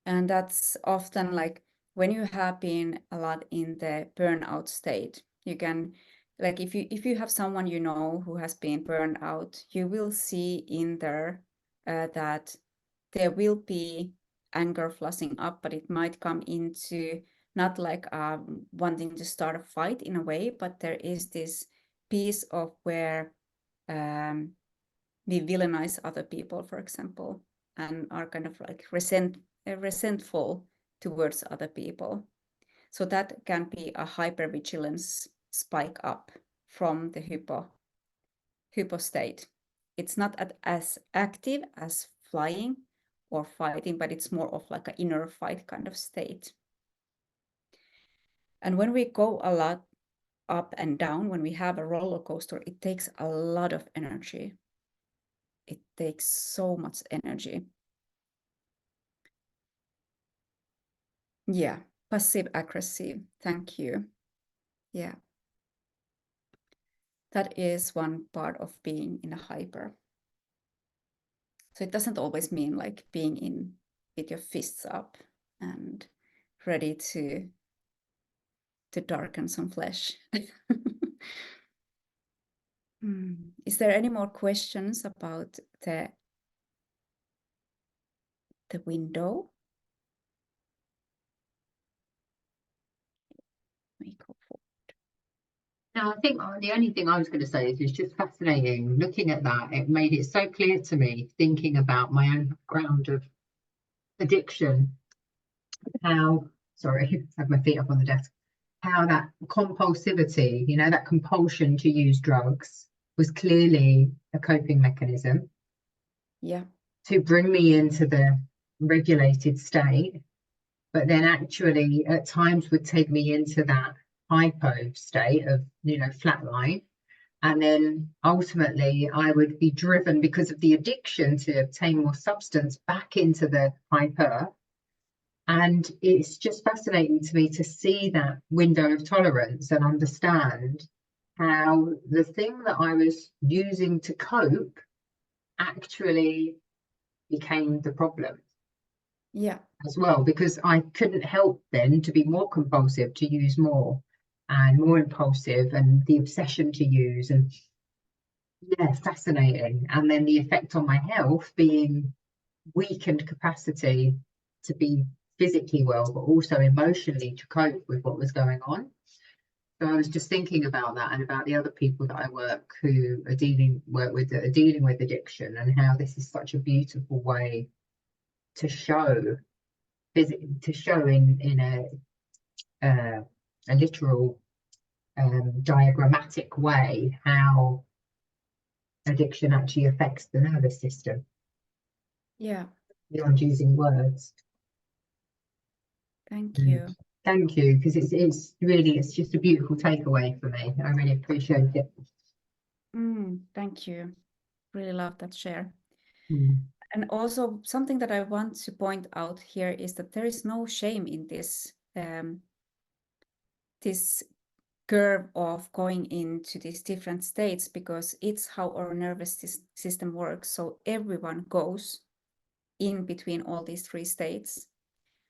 And that's often like when you have been a lot in the burnout state, you can, like if you have someone you know who has been burned out, you will see in there that there will be anger flushing up, but it might come into not like wanting to start a fight in a way, but there is this piece of where we villainize other people, for example, and are kind of like resentful towards other people. So that can be a hypervigilance spike up from the hypo state. It's not as active as flying or fighting, but it's more of like an inner fight kind of state. And when we go a lot up and down, when we have a roller coaster, it takes a lot of energy. It takes so much energy. Yeah, passive aggressive. Thank you. Yeah. That is one part of being in a hyper. So it doesn't always mean like being in with your fists up and ready to darken some flesh. Is there any more questions about the window? No, I think the only thing I was going to say is it's just fascinating looking at that. It made it so clear to me, thinking about my own background of addiction, how, sorry, I have my feet up on the desk, how that compulsivity, you know, that compulsion to use drugs was clearly a coping mechanism Yeah. to bring me into the regulated state, but then actually at times would take me into that hypo state of, you know, flatline. And then ultimately I would be driven because of the addiction to obtain more substance back into the hyper. And it's just fascinating to me to see that window of tolerance and understand how the thing that I was using to cope actually became the problem. Yeah. As well, because I couldn't help then to be more compulsive, to use more and more impulsive, and the obsession to use, and yeah, fascinating. And then the effect on my health being weakened capacity to be physically well, but also emotionally to cope with what was going on. So I was just thinking about that and about the other people that I work with that are dealing with addiction, and how this is such a beautiful way to show in a literal diagrammatic way how addiction actually affects the nervous system. Yeah. Beyond using words. Thank you. Thank you, because it's really, it's just a beautiful takeaway for me. I really appreciate it. Thank you. Really love that share. Mm. And also something that I want to point out here is that there is no shame in this this curve of going into these different states, because it's how our nervous system works. So everyone goes in between all these three states.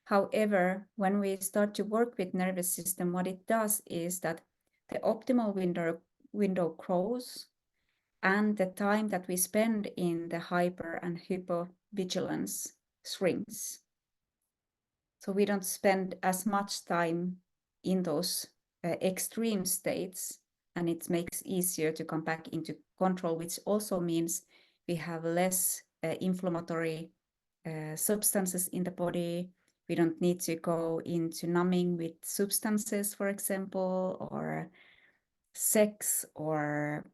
However, when we start to work with nervous system, what it does is that the optimal window grows, and the time that we spend in the hyper and hypovigilance shrinks. So we don't spend as much time in those extreme states, and it makes easier to come back into control, which also means we have less inflammatory substances in the body. We don't need to go into numbing with substances, for example, or sex, or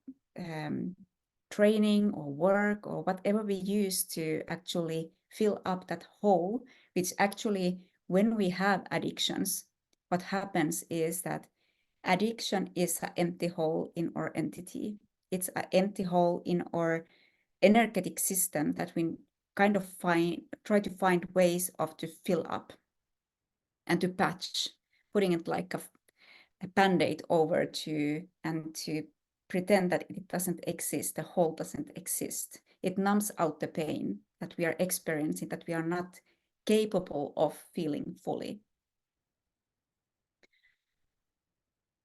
training or work, or whatever we use to actually fill up that hole, which actually, when we have addictions, what happens is that addiction is an empty hole in our entity. It's an empty hole in our energetic system that we kind of try to find ways of to fill up and to patch, putting it like a band-aid over to pretend that it doesn't exist, the hole doesn't exist. It numbs out the pain that we are experiencing, that we are not capable of feeling fully.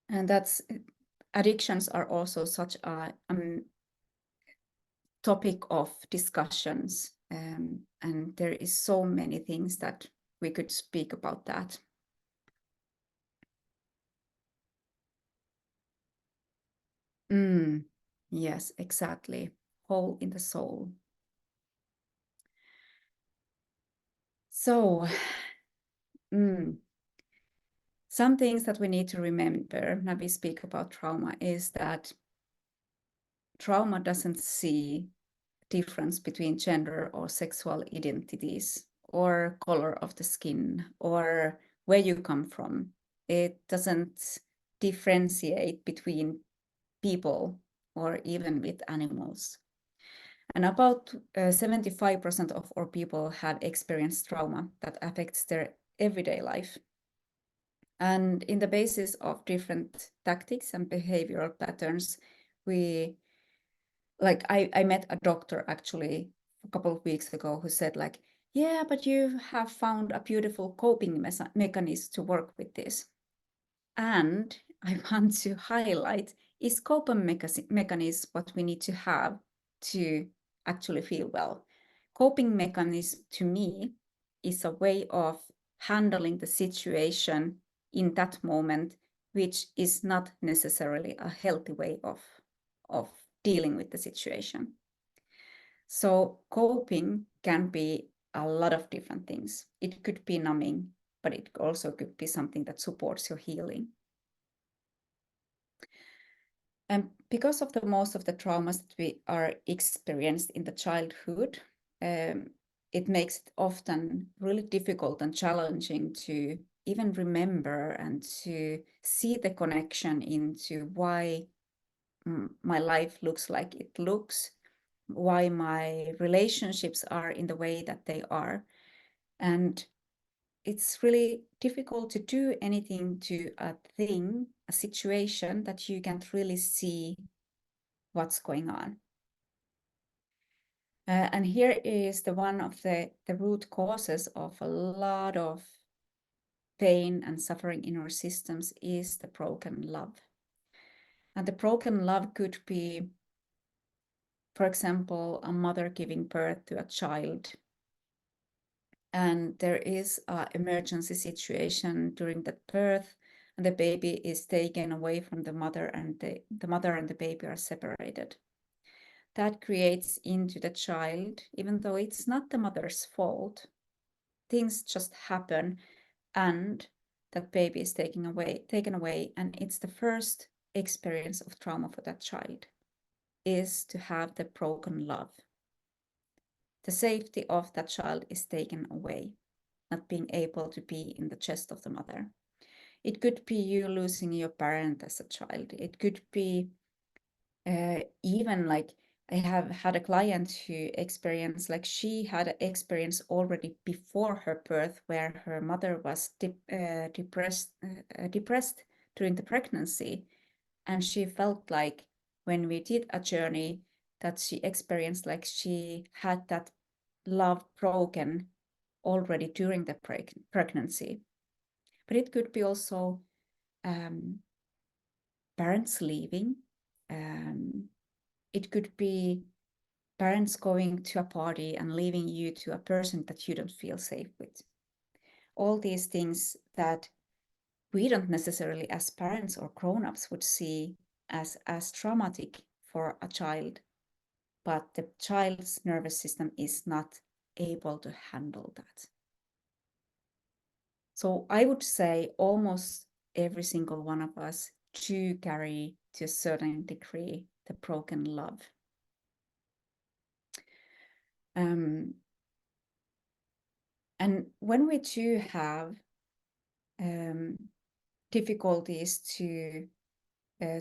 And that's, addictions are also such a topic of discussions, and there is so many things that we could speak about that. Yes, exactly. Hole in the soul. So, some things that we need to remember when we speak about trauma is that trauma doesn't see difference between gender or sexual identities or color of the skin or where you come from. It doesn't differentiate between people or even with animals. And about 75% of our people have experienced trauma that affects their everyday life. And in the basis of different tactics and behavioral patterns, I met a doctor actually a couple of weeks ago who said like, yeah, but you have found a beautiful coping mechanism to work with this. And I want to highlight, is coping mechanism what we need to have to actually feel well? Coping mechanism to me is a way of handling the situation in that moment, which is not necessarily a healthy way of dealing with the situation. So coping can be a lot of different things. It could be numbing, but it also could be something that supports your healing. And because of the most of the traumas that we are experienced in the childhood, it makes it often really difficult and challenging to even remember and to see the connection into why my life looks like it looks, why my relationships are in the way that they are. And it's really difficult to do anything to a thing, a situation that you can't really see what's going on. And here is the one of the root causes of a lot of pain and suffering in our systems is the broken love. And the broken love could be, for example, a mother giving birth to a child, and there is an emergency situation during the birth, and the baby is taken away from the mother, and the mother and the baby are separated. That creates into the child, even though it's not the mother's fault, things just happen, and that baby is taken away, and it's the first experience of trauma for that child, is to have the broken love. The safety of that child is taken away, not being able to be in the chest of the mother. It could be you losing your parent as a child. It could be even like, I have had a client who experienced, like she had an experience already before her birth where her mother was depressed during the pregnancy. And she felt like when we did a journey that she experienced like she had that love broken already during the pregnancy. But it could be also parents leaving. It could be parents going to a party and leaving you to a person that you don't feel safe with. All these things that we don't necessarily as parents or grown-ups would see as traumatic for a child, but the child's nervous system is not able to handle that. So I would say almost every single one of us do carry to a certain degree the broken love. And when we do have difficulties to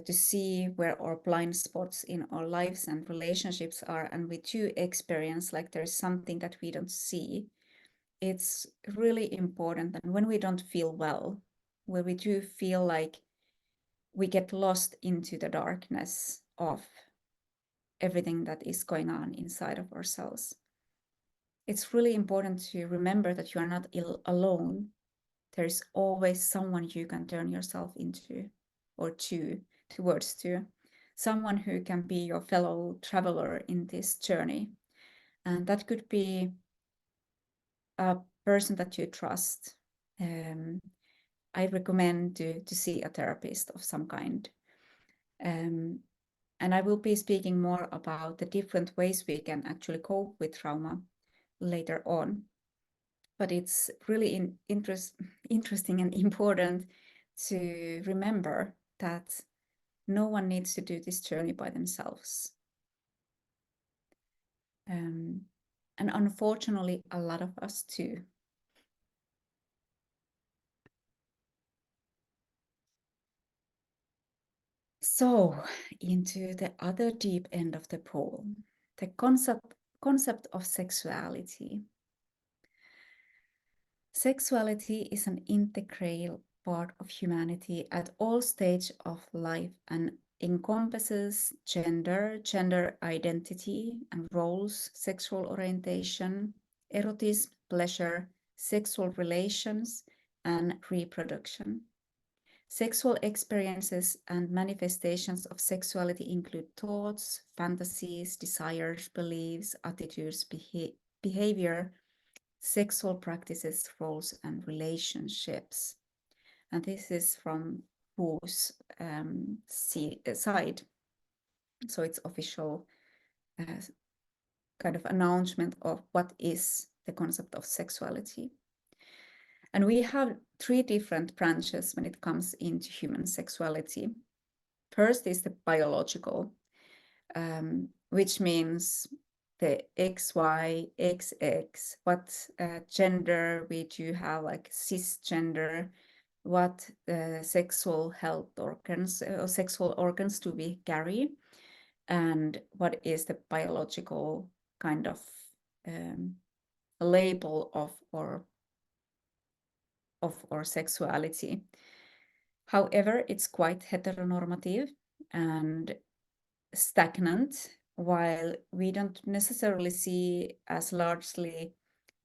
see where our blind spots in our lives and relationships are, and we do experience like there's something that we don't see, it's really important that when we don't feel well, where we do feel like we get lost into the darkness of everything that is going on inside of ourselves, it's really important to remember that you are not alone. There's always someone you can turn yourself into or towards to, someone who can be your fellow traveler in this journey. And that could be a person that you trust. I recommend to see a therapist of some kind. And I will be speaking more about the different ways we can actually cope with trauma later on. But it's really interesting and important to remember that no one needs to do this journey by themselves. And unfortunately, a lot of us too. So, into the other deep end of the pool, the concept of sexuality. Sexuality is an integral part of humanity at all stages of life and encompasses gender identity and roles, sexual orientation, erotism, pleasure, sexual relations, and reproduction. Sexual experiences and manifestations of sexuality include thoughts, fantasies, desires, beliefs, attitudes, behavior, sexual practices, roles, and relationships. And this is from WHO's side. So it's official kind of announcement of what is the concept of sexuality. And we have 3 different branches when it comes into human sexuality. First is the biological, which means the XY, XX, what gender we do have, like cisgender, what sexual health organs or sexual organs do we carry, and what is the biological kind of label of our sexuality. However, it's quite heteronormative and stagnant, while we don't necessarily see as largely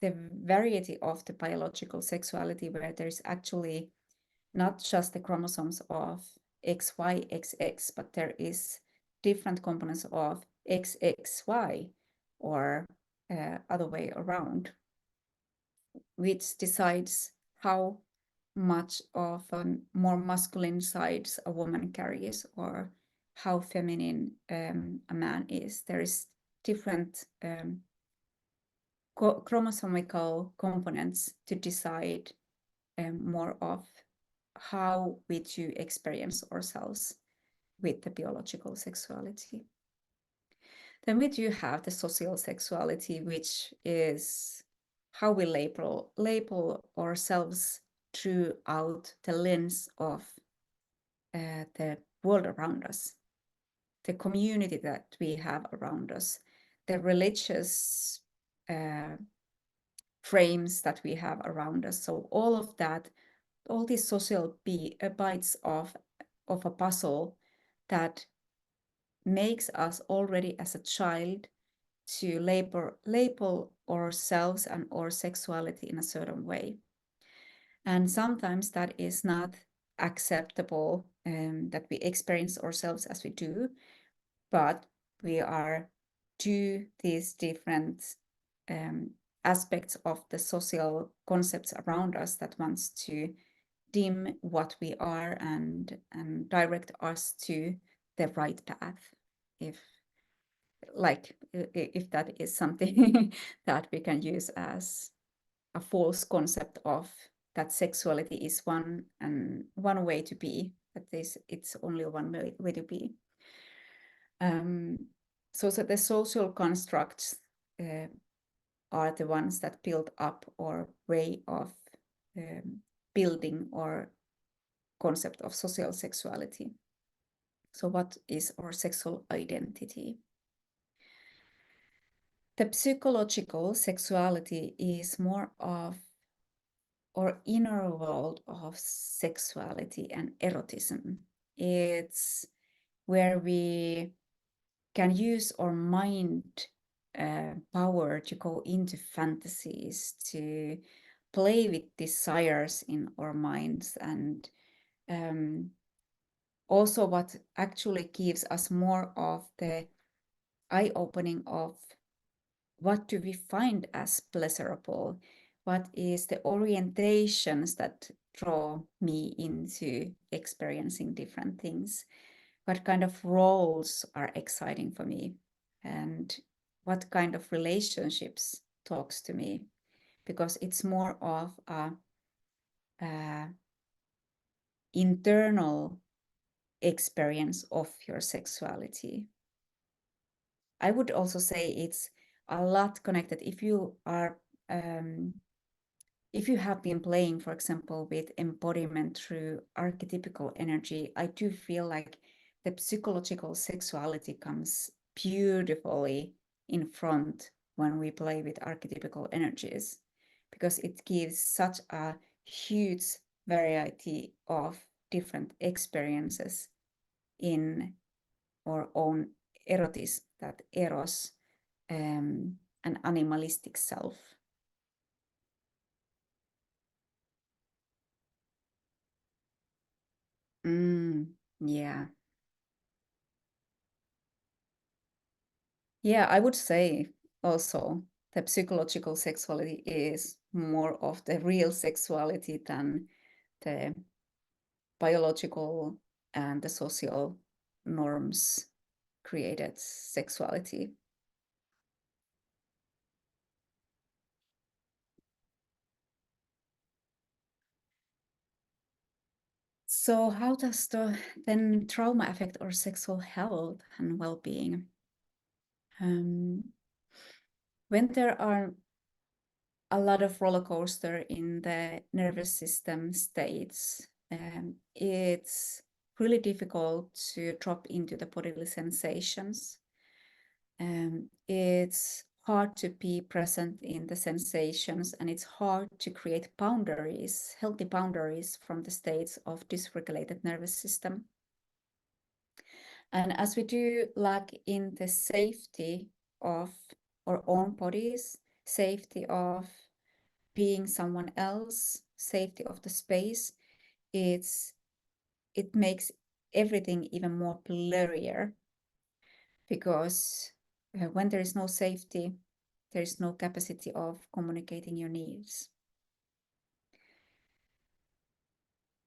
the variety of the biological sexuality, where there's actually not just the chromosomes of XY, XX, but there is different components of XXY or other way around, which decides how much of more masculine sides a woman carries or how feminine a man is. There is different chromosomical components to decide more of how we do experience ourselves with the biological sexuality. Then we do have the social sexuality, which is how we label ourselves throughout the lens of the world around us, the community that we have around us, the religious frames that we have around us. So all of that, all these social bites of a puzzle that makes us already as a child to label ourselves and our sexuality in a certain way. And sometimes that is not acceptable, that we experience ourselves as we do, but we are to these different aspects of the social concepts around us that wants to dim what we are and direct us to the right path, if that is something that we can use as a false concept of that sexuality is one way to be, that it's only one way to be. So the social constructs are the ones that build up our way of building our concept of social sexuality. So what is our sexual identity? The psychological sexuality is more of our inner world of sexuality and erotism. It's where we can use our mind power to go into fantasies, to play with desires in our minds, and also what actually gives us more of the eye-opening of what do we find as pleasurable, what is the orientations that draw me into experiencing different things, what kind of roles are exciting for me, and what kind of relationships talks to me, because it's more of a internal experience of your sexuality. I would also say it's a lot connected. If you have been playing, for example, with embodiment through archetypical energy, I do feel like the psychological sexuality comes beautifully in front when we play with archetypical energies, because it gives such a huge variety of different experiences in our own erotism, that eros, an animalistic self. Yeah. Yeah, I would say also that psychological sexuality is more of the real sexuality than the biological and the social norms created sexuality. So how does then trauma affect our sexual health and well-being? When there are a lot of roller coaster in the nervous system states, it's really difficult to drop into the bodily sensations. It's hard to be present in the sensations, and it's hard to create boundaries, healthy boundaries from the states of dysregulated nervous system. And as we do lack in the safety of our own bodies, safety of being someone else, safety of the space, it makes everything even more blurrier, because when there is no safety, there is no capacity of communicating your needs.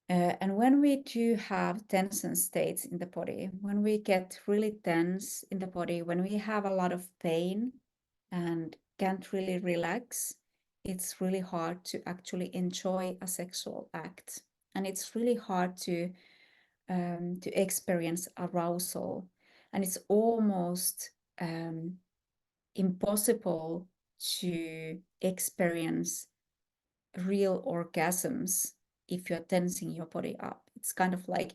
And when we do have tension states in the body, when we get really tense in the body, when we have a lot of pain and can't really relax, it's really hard to actually enjoy a sexual act. And it's really hard to experience arousal. And it's almost impossible to experience real orgasms if you're tensing your body up. It's kind of like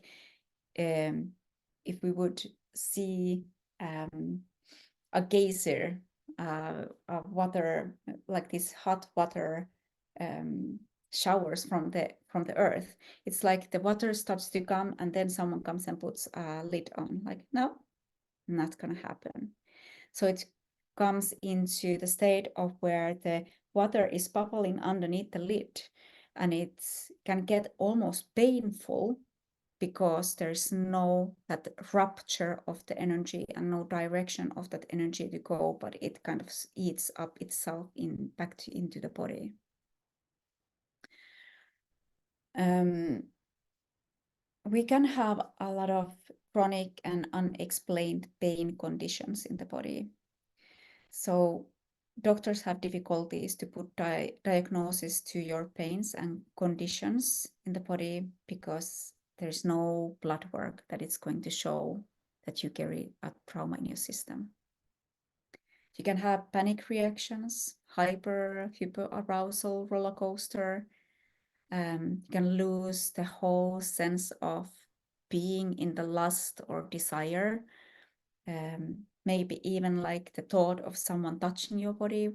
if we would see a geyser, water, like this hot water showers from the earth. It's like the water starts to come, and then someone comes and puts a lid on. Like, no, not gonna happen. So it comes into the state of where the water is bubbling underneath the lid, and it can get almost painful because there's no that rupture of the energy and no direction of that energy to go, but it kind of eats up itself into the body. We can have a lot of chronic and unexplained pain conditions in the body. So doctors have difficulties to put diagnosis to your pains and conditions in the body because there's no blood work that is going to show that you carry a trauma in your system. You can have panic reactions, hyperarousal roller coaster. You can lose the whole sense of being in the lust or desire. Maybe even like the thought of someone touching your body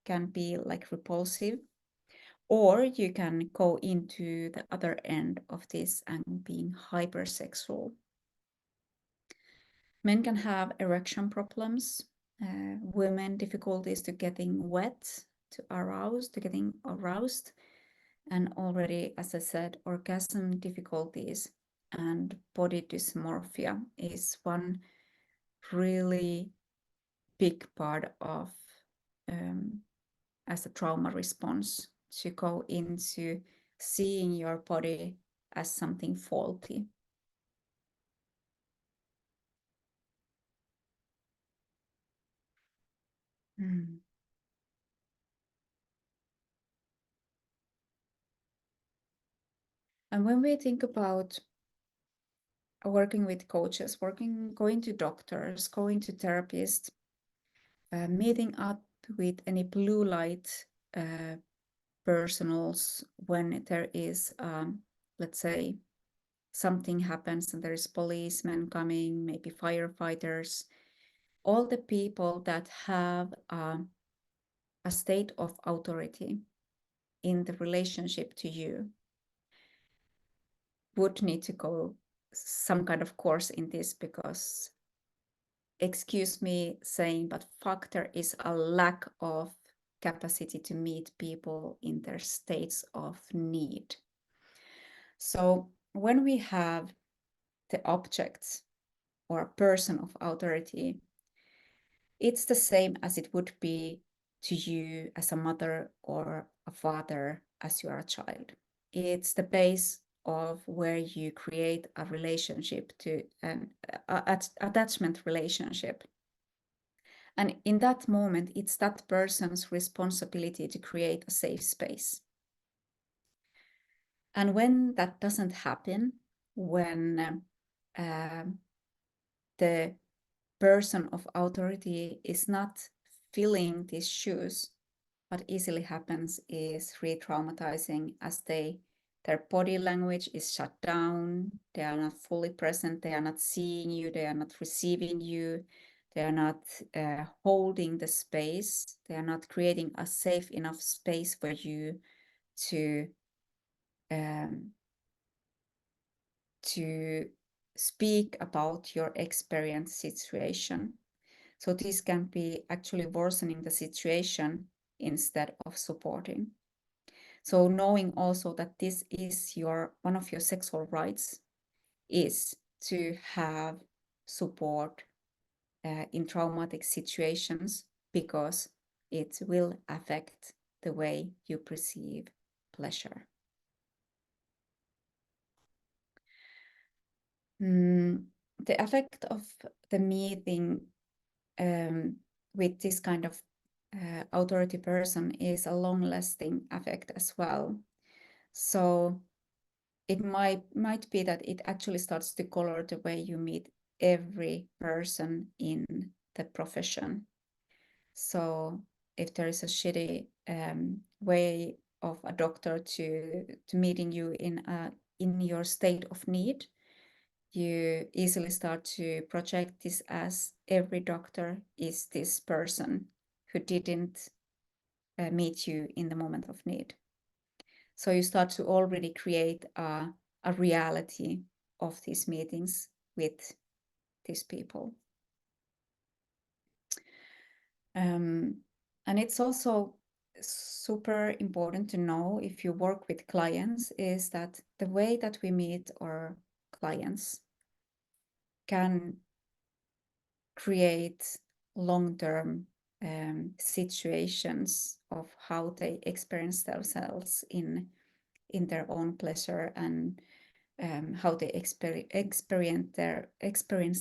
can be like repulsive. Or you can go into the other end of this and being hypersexual. Men can have erection problems. Women difficulties to getting wet, to getting aroused. And already, as I said, orgasm difficulties and body dysmorphia is one really big part of as a trauma response, to go into seeing your body as something faulty. And when we think about working with coaches, going to doctors, going to therapists, meeting up with any blue light personals when there is, let's say, something happens and there is policemen coming, maybe firefighters, all the people that have a state of authority in the relationship to you would need to go some kind of course in this, because, excuse me saying, but fuck, there is a lack of capacity to meet people in their states of need. So when we have the objects or a person of authority, it's the same as it would be to you as a mother or a father as you are a child. It's the base of where you create a relationship, to an attachment relationship. And in that moment, it's that person's responsibility to create a safe space. And when that doesn't happen, when the person of authority is not filling these shoes. What easily happens is re-traumatizing, as their body language is shut down, they are not fully present, they are not seeing you, they are not receiving you, they are not holding the space, they are not creating a safe enough space for you to speak about your experience situation. So this can be actually worsening the situation instead of supporting. So knowing also that this is one of your sexual rights is to have support in traumatic situations, because it will affect the way you perceive pleasure. The effect of the meeting with this kind of authority person is a long-lasting effect as well. So it might be that it actually starts to color the way you meet every person in the profession. So if there is a shitty way of a doctor to meeting you in your state of need, you easily start to project this as every doctor is this person who didn't meet you in the moment of need. So you start to already create a reality of these meetings with these people. And it's also super important to know, if you work with clients, is that the way that we meet our clients can create long-term situations of how they experience themselves in their own pleasure, and how they experience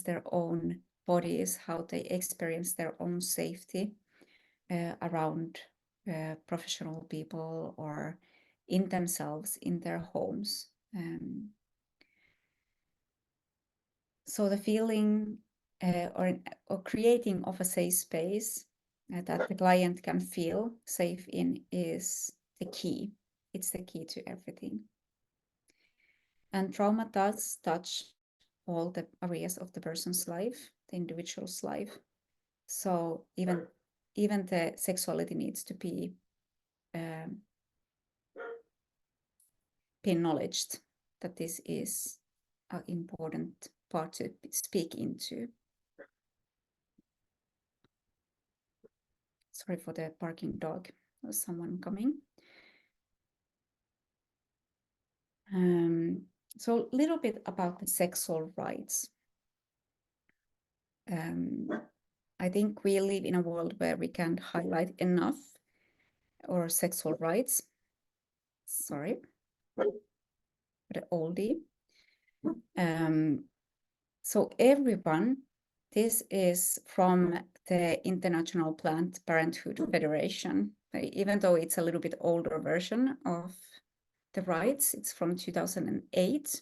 their own bodies, how they experience their own safety around professional people or in themselves, in their homes. So the feeling or creating of a safe space that the client can feel safe in is the key. It's the key to everything. And trauma does touch all the areas of the person's life, the individual's life. So even the sexuality needs to be acknowledged, that this is an important part to speak into. Sorry for the barking dog. There's someone coming. So a little bit about the sexual rights. I think we live in a world where we can't highlight enough our sexual rights. Sorry, the oldie. So everyone, this is from the International Planned Parenthood Federation, even though it's a little bit older version of the rights, it's from 2008.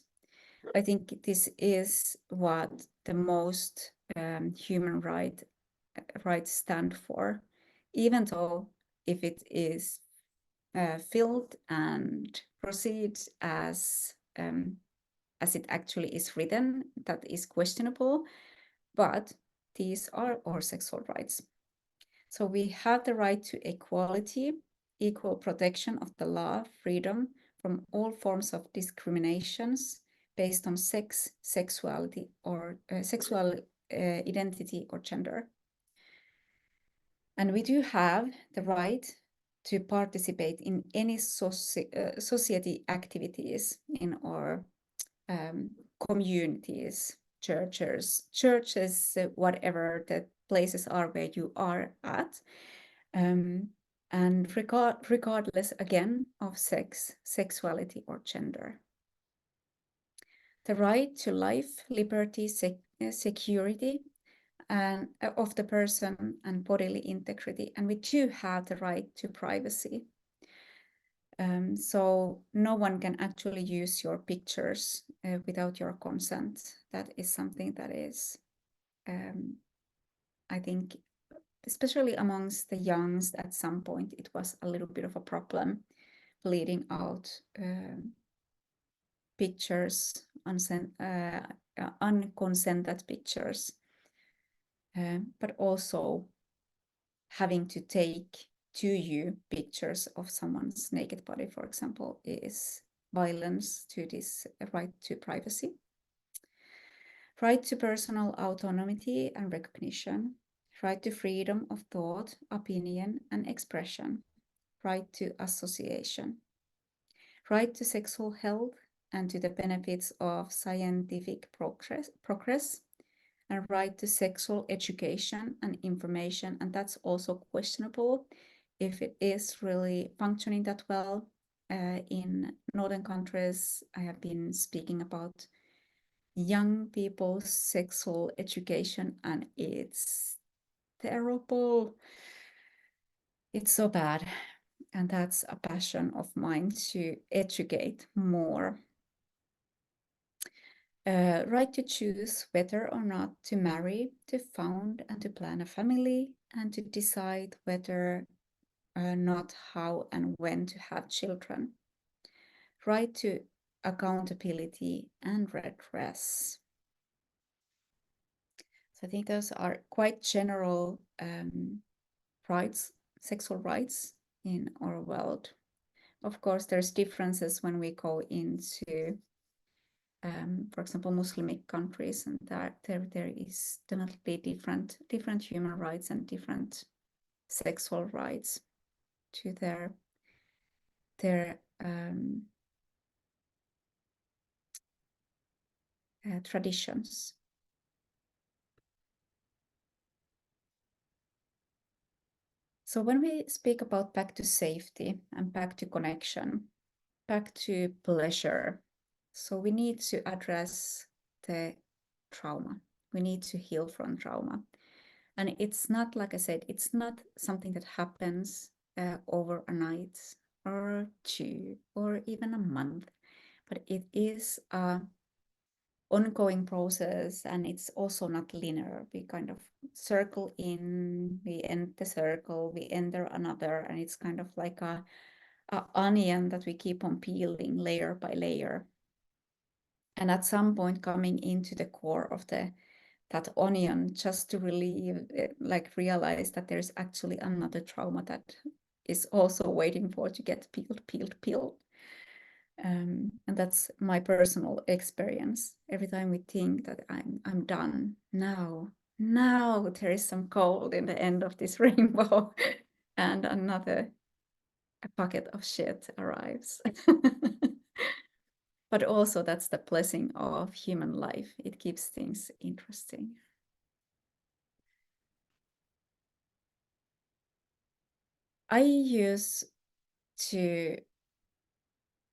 I think this is what the most human rights stand for, even though if it is filled and proceeds as it actually is written, that is questionable, but these are our sexual rights. So we have the right to equality, equal protection of the law, freedom from all forms of discriminations based on sex, sexuality, or sexual identity or gender. And we do have the right to participate in any society activities in our communities, churches, whatever the places are where you are at. And regardless, again, of sex, sexuality, or gender. The right to life, liberty, security, and of the person and bodily integrity. And we do have the right to privacy. So no one can actually use your pictures without your consent. That is something that is, I think, especially amongst the youngs, at some point it was a little bit of a problem, bleeding out pictures, unconsented pictures, but also having to take to you pictures of someone's naked body, for example, is violence to this right to privacy. Right to personal autonomy and recognition, right to freedom of thought, opinion, and expression, right to association, right to sexual health and to the benefits of scientific progress, and right to sexual education and information. And that's also questionable if it is really functioning that well. In northern countries, I have been speaking about young people's sexual education, and it's terrible. It's so bad. And that's a passion of mine, to educate more. Right to choose whether or not to marry, to found and to plan a family, and to decide whether or not how and when to have children. Right to accountability and redress. So I think those are quite general rights, sexual rights in our world. Of course, there's differences when we go into, for example, Muslimic countries, and there is definitely different human rights and different sexual rights to their traditions. So when we speak about back to safety and back to connection, back to pleasure, so we need to address the trauma. We need to heal from trauma. And it's not, like I said, it's not something that happens over a night or two or even a month, but it is an ongoing process, and it's also not linear. We kind of circle in, we end the circle, we enter another, and it's kind of like a onion that we keep on peeling layer by layer. And at some point coming into the core of that onion, just to realize that there's actually another trauma that is also waiting for to get peeled. And that's my personal experience. Every time we think that I'm done, now there is some gold in the end of this rainbow, and another bucket of shit arrives. But also that's the blessing of human life. It keeps things interesting. I use to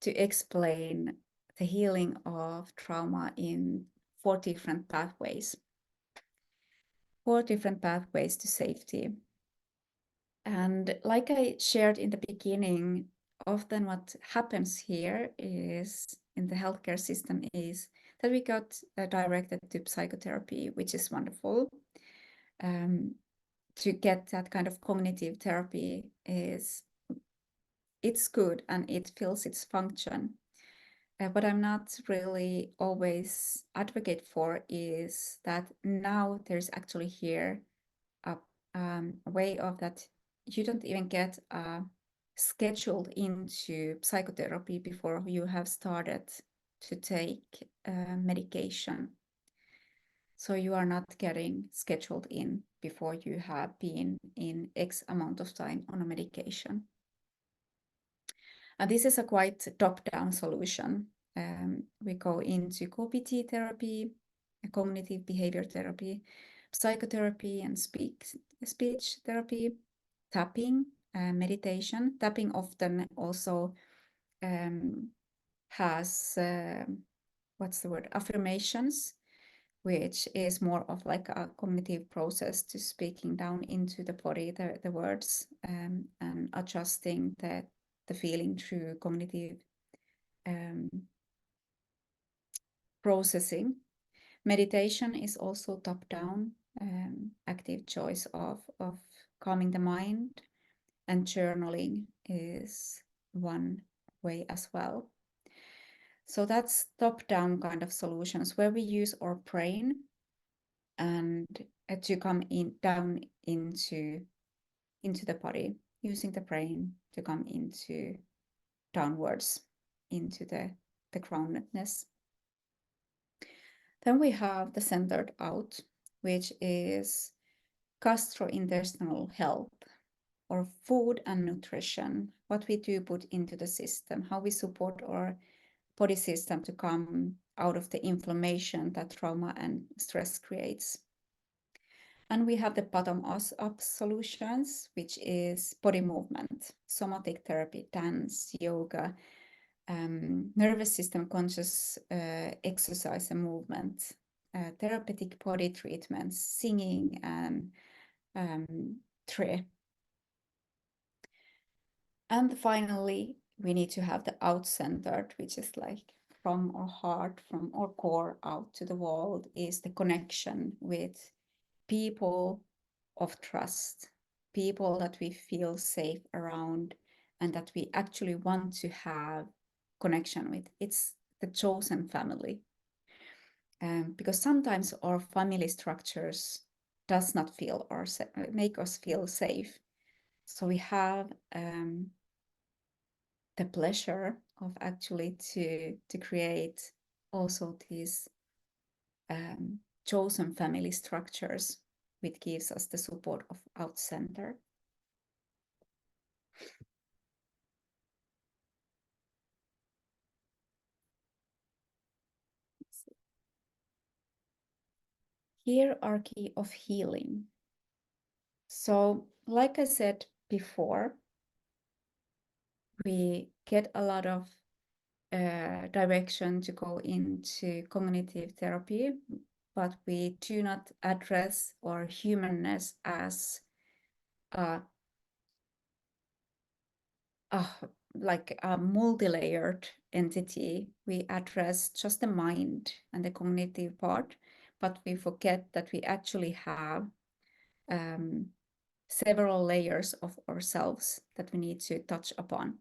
explain the healing of trauma in 4 different pathways. 4 different pathways to safety. And like I shared in the beginning, often what happens here is in the healthcare system is that we got directed to psychotherapy, which is wonderful. To get that kind of cognitive therapy it's good and it fills its function. What I'm not really always advocate for is that now there's actually here a way of that you don't even get scheduled into psychotherapy before you have started to take medication. So you are not getting scheduled in before you have been in X amount of time on a medication. And this is a quite top-down solution. We go into CBT therapy, cognitive behavior therapy, psychotherapy, and speech therapy, tapping, meditation. Tapping often also has, affirmations, which is more of like a cognitive process to speaking down into the body, the words, and adjusting the the feeling through cognitive processing. Meditation is also top-down, active choice of calming the mind, and journaling is one way as well. So that's top-down kind of solutions where we use our brain and to come down into the body, using the brain to come into downwards into the groundedness. Then we have the centered out, which is gastrointestinal health, or food and nutrition, what we do put into the system, how we support our body system to come out of the inflammation that trauma and stress creates. And we have the bottom-up solutions, which is body movement, somatic therapy, dance, yoga, nervous system conscious exercise and movement, therapeutic body treatments, singing, and And finally, we need to have the out-centered, which is like from our heart, from our core out to the world, is the connection with people of trust, people that we feel safe around and that we actually want to have connection with. It's the chosen family. Because sometimes our family structures does not feel or make us feel safe. So we have the pleasure of actually to create also these chosen family structures, which gives us the support of out center. Hierarchy of healing. So, like I said before, we get a lot of direction to go into cognitive therapy, but we do not address our humanness as like a multi-layered entity. We address just the mind and the cognitive part, but we forget that we actually have several layers of ourselves that we need to touch upon,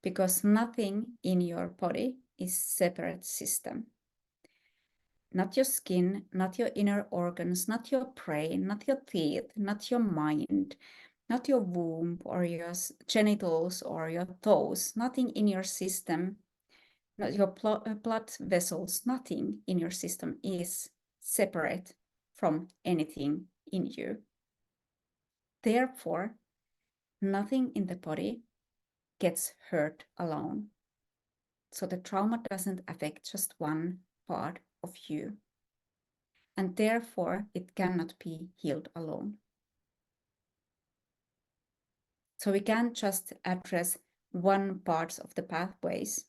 because nothing in your body is separate system. Not your skin, not your inner organs, not your brain, not your teeth, not your mind, not your womb or your genitals or your toes, nothing in your system, not your blood vessels, nothing in your system is separate from anything in you. Therefore, nothing in the body gets hurt alone. So the trauma doesn't affect just one part of you. And therefore, it cannot be healed alone. So we can't just address one part of the pathways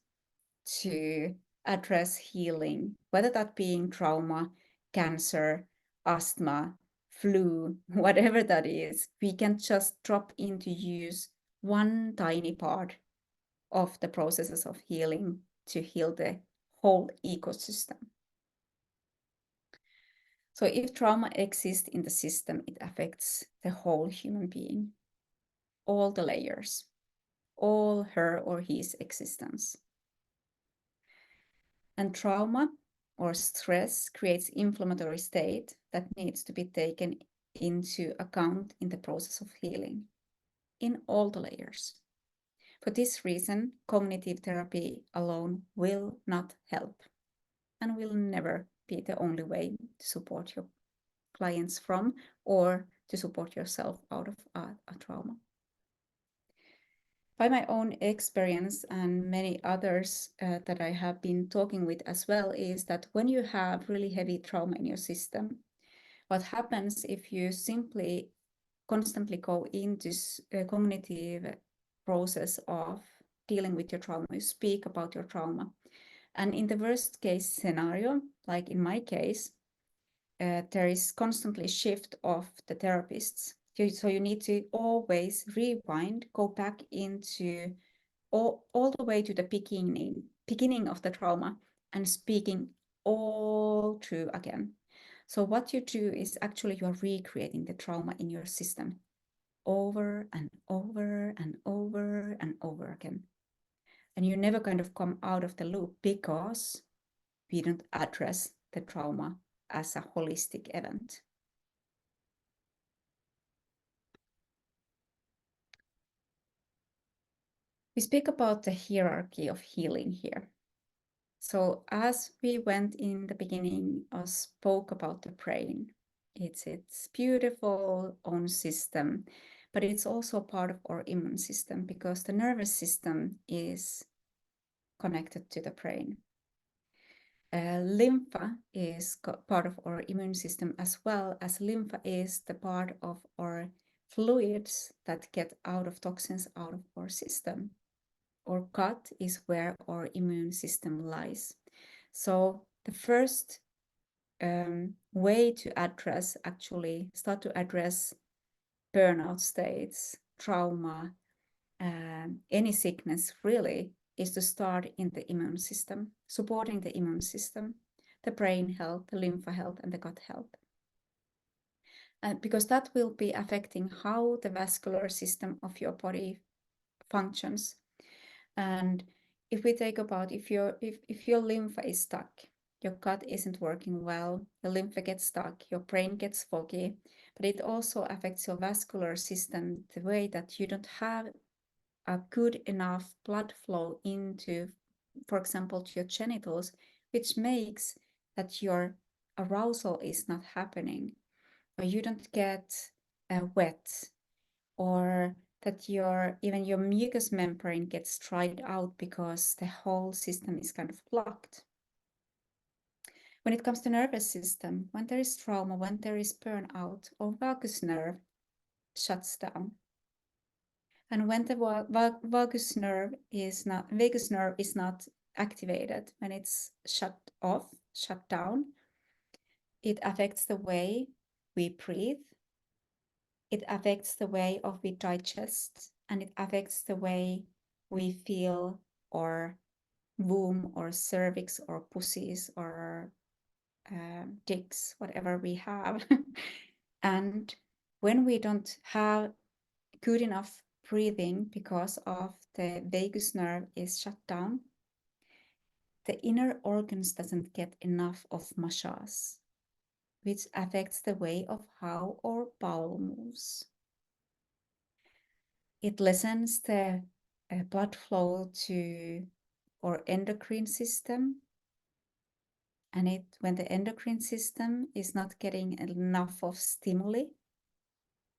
to address healing, whether that being trauma, cancer, asthma, flu, whatever that is. We can just drop into use one tiny part of the processes of healing to heal the whole ecosystem. So if trauma exists in the system, it affects the whole human being, all the layers, all her or his existence. And trauma or stress creates inflammatory state that needs to be taken into account in the process of healing in all the layers. For this reason, cognitive therapy alone will not help and will never be the only way to support your clients from or to support yourself out of a trauma. By my own experience and many others that I have been talking with as well, is that when you have really heavy trauma in your system, what happens if you simply constantly go into a cognitive process of dealing with your trauma, you speak about your trauma. And in the worst case scenario, like in my case, there is constantly shift of the therapists. So you need to always rewind, go back into all the way to the beginning of the trauma and speaking all through again. So what you do is actually you are recreating the trauma in your system over and over and over and over again. And you never kind of come out of the loop because we don't address the trauma as a holistic event. We speak about the hierarchy of healing here. So as we went in the beginning, I spoke about the brain. It's its beautiful own system, but it's also part of our immune system because the nervous system is connected to the brain. Lymph is part of our immune system, as well as lymph is the part of our fluids that get out of toxins out of our system. Our gut is where our immune system lies. So the first way to start to address burnout states, trauma, any sickness really, is to start in the immune system, supporting the immune system, the brain health, the lymph health, and the gut health. Because that will be affecting how the vascular system of your body functions. And if we take about if your lymph is stuck, your gut isn't working well, the lymph gets stuck, your brain gets foggy, but it also affects your vascular system the way that you don't have a good enough blood flow into, for example, to your genitals, which makes that your arousal is not happening, or you don't get wet, or that even your mucous membrane gets dried out because the whole system is kind of blocked. When it comes to nervous system, when there is trauma, when there is burnout, or vagus nerve shuts down. And when the vagus nerve is not activated, when it's shut down, it affects the way we breathe. It affects the way we digest, and it affects the way we feel our womb or cervix or pussies or dicks, whatever we have. And when we don't have good enough breathing because of the vagus nerve is shut down, the inner organs doesn't get enough of massage, which affects the way of how our bowel moves. It lessens the blood flow to our endocrine system. And when the endocrine system is not getting enough of stimuli,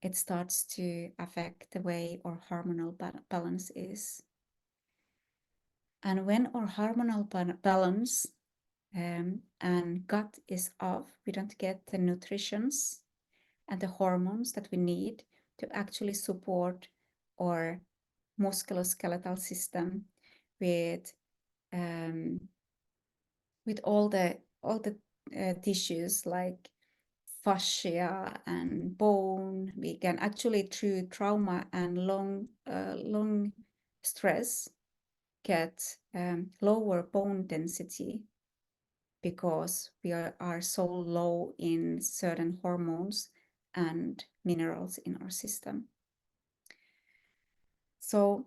it starts to affect the way our hormonal balance is. And when our hormonal balance and gut is off, we don't get the nutritions and the hormones that we need to actually support our musculoskeletal system with all the tissues like fascia and bone. We can actually, through trauma and long stress, get lower bone density because we are so low in certain hormones and minerals in our system. So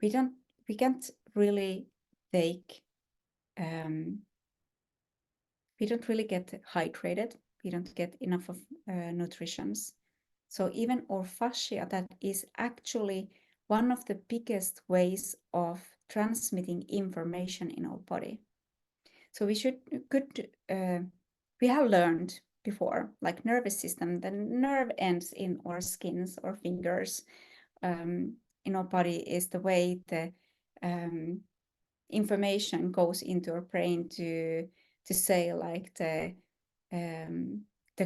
we can't really take we don't really get hydrated. We don't get enough of nutritions. So even our fascia, that is actually one of the biggest ways of transmitting information in our body. So we have learned before, like nervous system, the nerve ends in our skins or fingers in our body is the way the information goes into our brain to say like the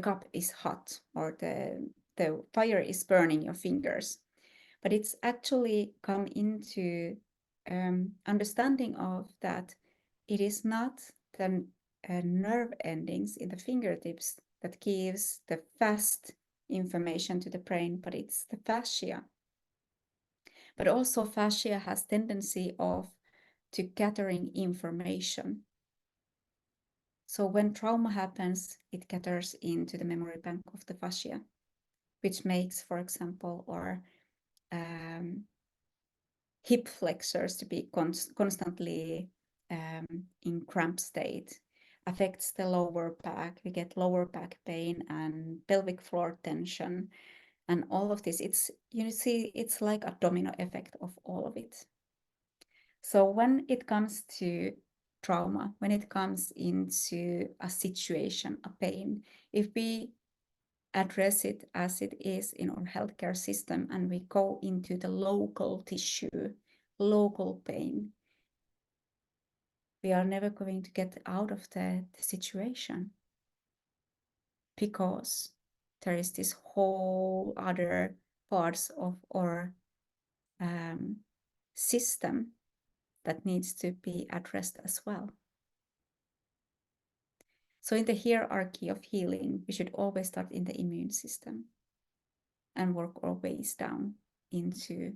cup is hot or the fire is burning your fingers. But it's actually come into understanding of that it is not the nerve endings in the fingertips that gives the fast information to the brain, but it's the fascia. But also fascia has tendency to gathering information. So when trauma happens, it gathers into the memory bank of the fascia, which makes, for example, or hip flexors to be constantly in cramp state, affects the lower back. We get lower back pain and pelvic floor tension, and all of this. It's, you see, it's like a domino effect of all of it. So when it comes to trauma, when it comes into a situation, a pain, if we address it as it is in our healthcare system and we go into the local tissue, local pain, we are never going to get out of the situation, because there is this whole other parts of our system that needs to be addressed as well. So in the hierarchy of healing, we should always start in the immune system and work our ways down into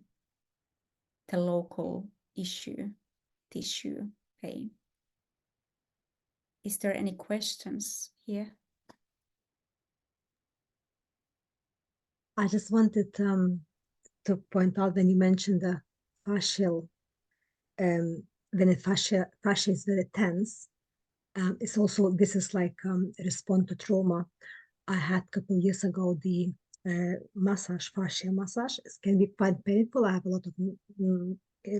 the local issue, tissue, pain. Is there any questions here? I just wanted to point out when you mentioned the fascial, when the fascia is very tense, it's also, this is like a response to trauma. I had a couple of years ago the massage, fascia massage. It can be quite painful. I have a lot of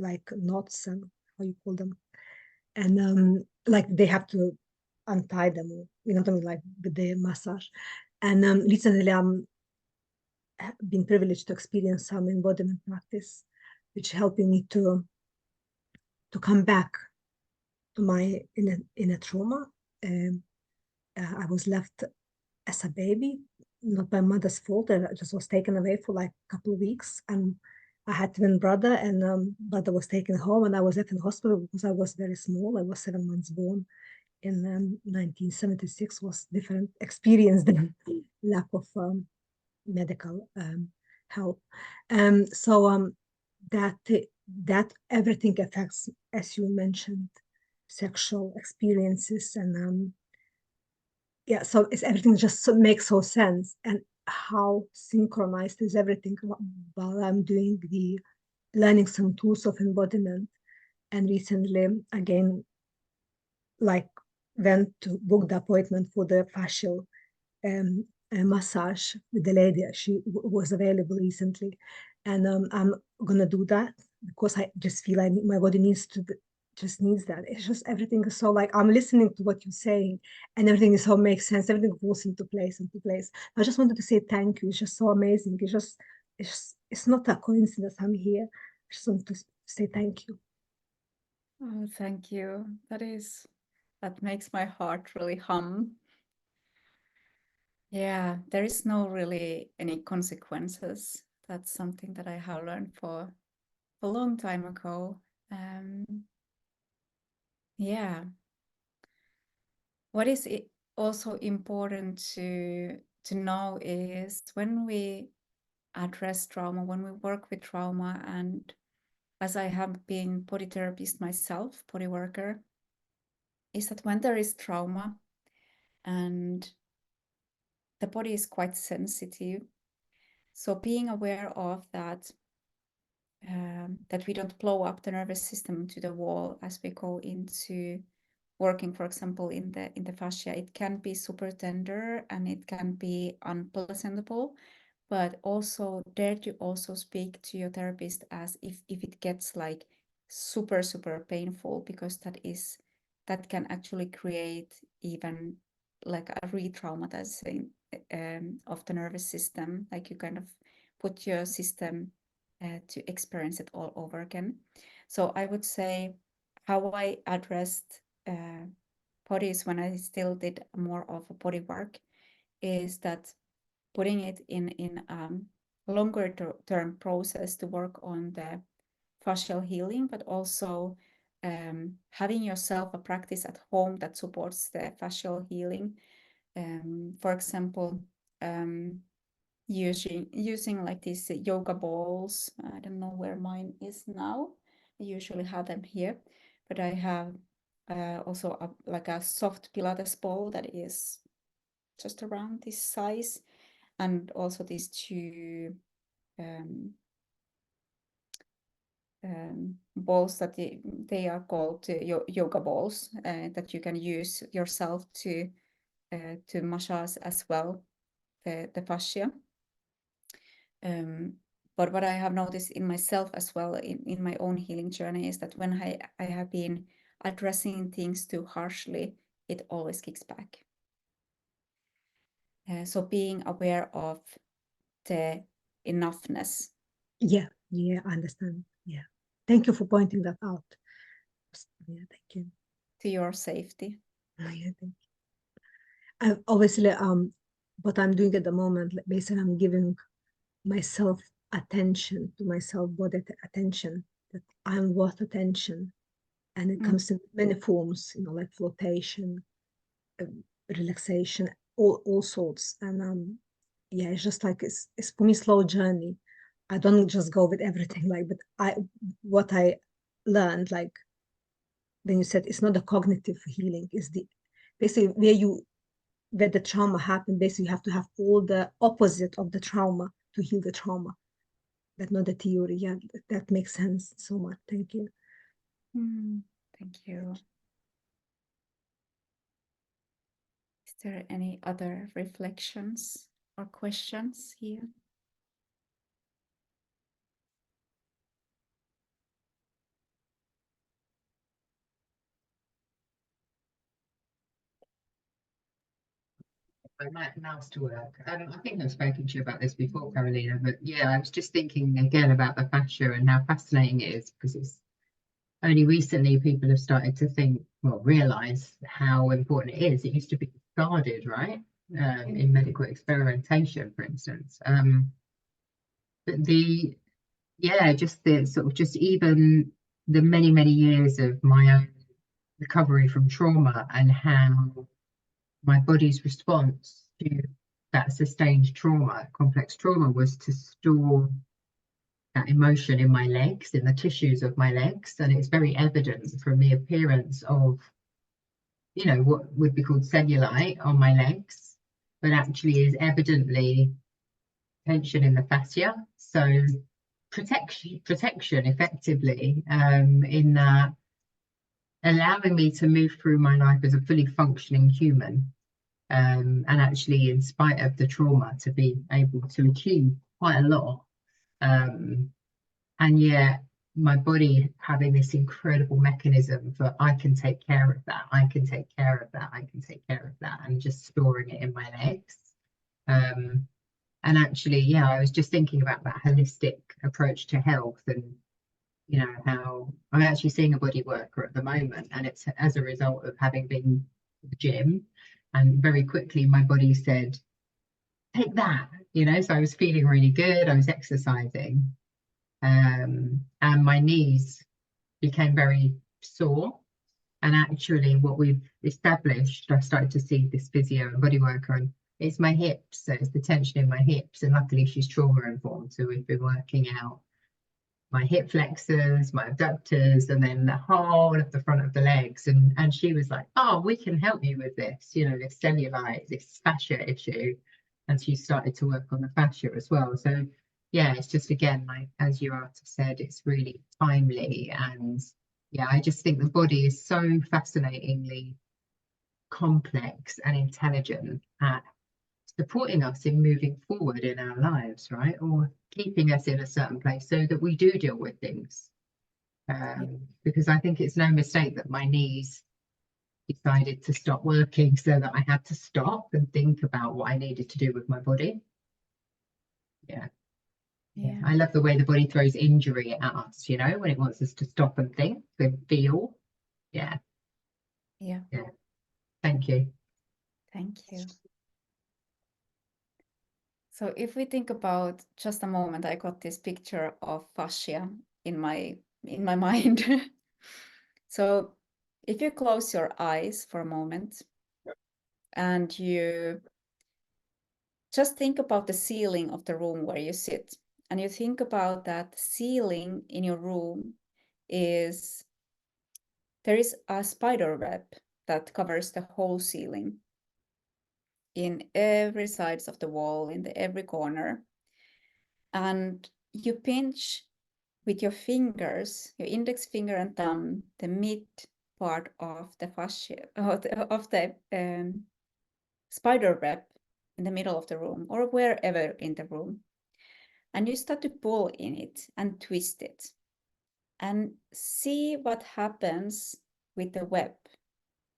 like knots and how you call them, and like they have to untie them, you know what I mean, like with the massage. And recently I'm been privileged to experience some embodiment practice, which helping me to come back to my inner trauma. I was left as a baby, not by mother's fault. I just was taken away for like a couple of weeks, and I had twin brother, and brother was taken home, and I was left in hospital because I was very small. I was 7 months born in 1976. Was different experience than lack of medical help. So that everything affects, as you mentioned, sexual experiences, and yeah, so it's everything just makes so sense, and how synchronized is everything while I'm doing the learning some tools of embodiment. And recently again, like, went to book the appointment for the fascial massage with the lady. She was available recently, and I'm gonna do that because I just feel like my body just needs that. It's just everything is so, like, I'm listening to what you're saying, and everything is so makes sense. Everything falls into place. I just wanted to say thank you. It's just so amazing. It's not a coincidence I'm here. I just want to say thank you. Oh, thank you. That makes my heart really hum. Yeah, there is no really any consequences. That's something that I have learned for a long time ago. Yeah. What is also important to know is when we address trauma, when we work with trauma, and as I have been body therapist myself, body worker, is that when there is trauma and the body is quite sensitive, so being aware of that, that we don't blow up the nervous system to the wall as we go into working, for example, in the fascia. It can be super tender and it can be unpleasantable, but also dare to also speak to your therapist as if it gets like super painful, because that can actually create even like a re-traumatizing of the nervous system, like you kind of put your system to experience it all over again. So I would say how I addressed bodies when I still did more of a body work is that putting it in longer term process to work on the fascial healing, but also having yourself a practice at home that supports the fascial healing. For example, using like these yoga balls. I don't know where mine is now. I usually have them here, but I have also like a soft Pilates ball that is just around this size, and also these two balls that they are called yoga balls that you can use yourself to massage as well the fascia. But what I have noticed in myself as well in my own healing journey is that when I have been addressing things too harshly, it always kicks back. So being aware of the enoughness. Yeah, I understand. Yeah. Thank you for pointing that out. Yeah, thank you. To your safety. Yeah, thank you. Obviously, what I'm doing at the moment, basically, I'm giving myself attention, to myself body attention, that I'm worth attention. And it comes in many forms, like flotation, relaxation, all sorts. And yeah, it's just like it's for me slow journey. I don't just go with everything, but what I learned, like then you said, it's not the cognitive healing, it's the basically where the trauma happened. Basically, you have to have all the opposite of the trauma to heal the trauma. That's not the theory. Yeah, that makes sense so much. Thank you. Thank you. Is there any other reflections or questions here? My mouse to work. I think I've spoken to you about this before, Carolina, but yeah, I was just thinking again about the fascia and how fascinating it is, because it's only recently people have started to think, well, realize how important it is. It used to be discarded, right? In medical experimentation, for instance. But just the sort of just even the many, many years of my own recovery from trauma and how my body's response to that sustained trauma, complex trauma, was to store that emotion in my legs, in the tissues of my legs. And it's very evident from the appearance of, what would be called cellulite on my legs, but actually is evidently tension in the fascia. So protection effectively, in that allowing me to move through my life as a fully functioning human, and actually, in spite of the trauma, to be able to achieve quite a lot. And yet my body having this incredible mechanism for, I can take care of that, I can take care of that, I can take care of that, and just storing it in my legs. And actually, yeah, I was just thinking about that holistic approach to health, and how I'm actually seeing a body worker at the moment, and it's as a result of having been to the gym, and very quickly my body said, take that, so I was feeling really good, I was exercising, and my knees became very sore. And actually what we've established, I started to see this physio and body worker, and it's my hips, so it's the tension in my hips, and luckily she's trauma informed, so we've been working out my hip flexors, my abductors, and then the whole of the front of the legs. And she was like, oh, we can help you with this, this cellulite, this fascia issue. And she started to work on the fascia as well. So yeah, it's just, again, like as you said, it's really timely. And yeah, I just think the body is so fascinatingly complex and intelligent at supporting us in moving forward in our lives, right? Or keeping us in a certain place so that we do deal with things. Because I think it's no mistake that my knees decided to stop working, so that I had to stop and think about what I needed to do with my body. Yeah. I love the way the body throws injury at us, when it wants us to stop and think and feel. Yeah. Thank you. So if we think about just a moment, I got this picture of fascia in my mind. So if you close your eyes for a moment and you just think about the ceiling of the room where you sit. And you think about that ceiling in your room is, there is a spider web that covers the whole ceiling in every sides of the wall, in every corner. And you pinch with your fingers, your index finger and thumb, the mid part of the fascia, of the spider web in the middle of the room or wherever in the room. And you start to pull in it and twist it and see what happens with the web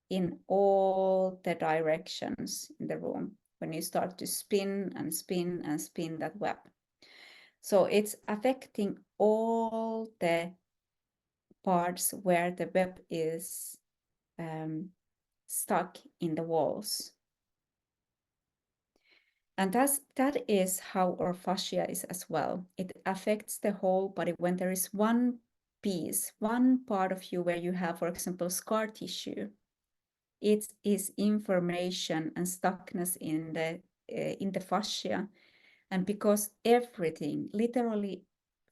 in all the directions in the room when you start to spin and spin and spin that web. So it's affecting all the parts where the web is stuck in the walls. And that is how our fascia is as well. It affects the whole body. When there is one piece, one part of you where you have, for example, scar tissue, it is information and stuckness in the fascia. And because everything, literally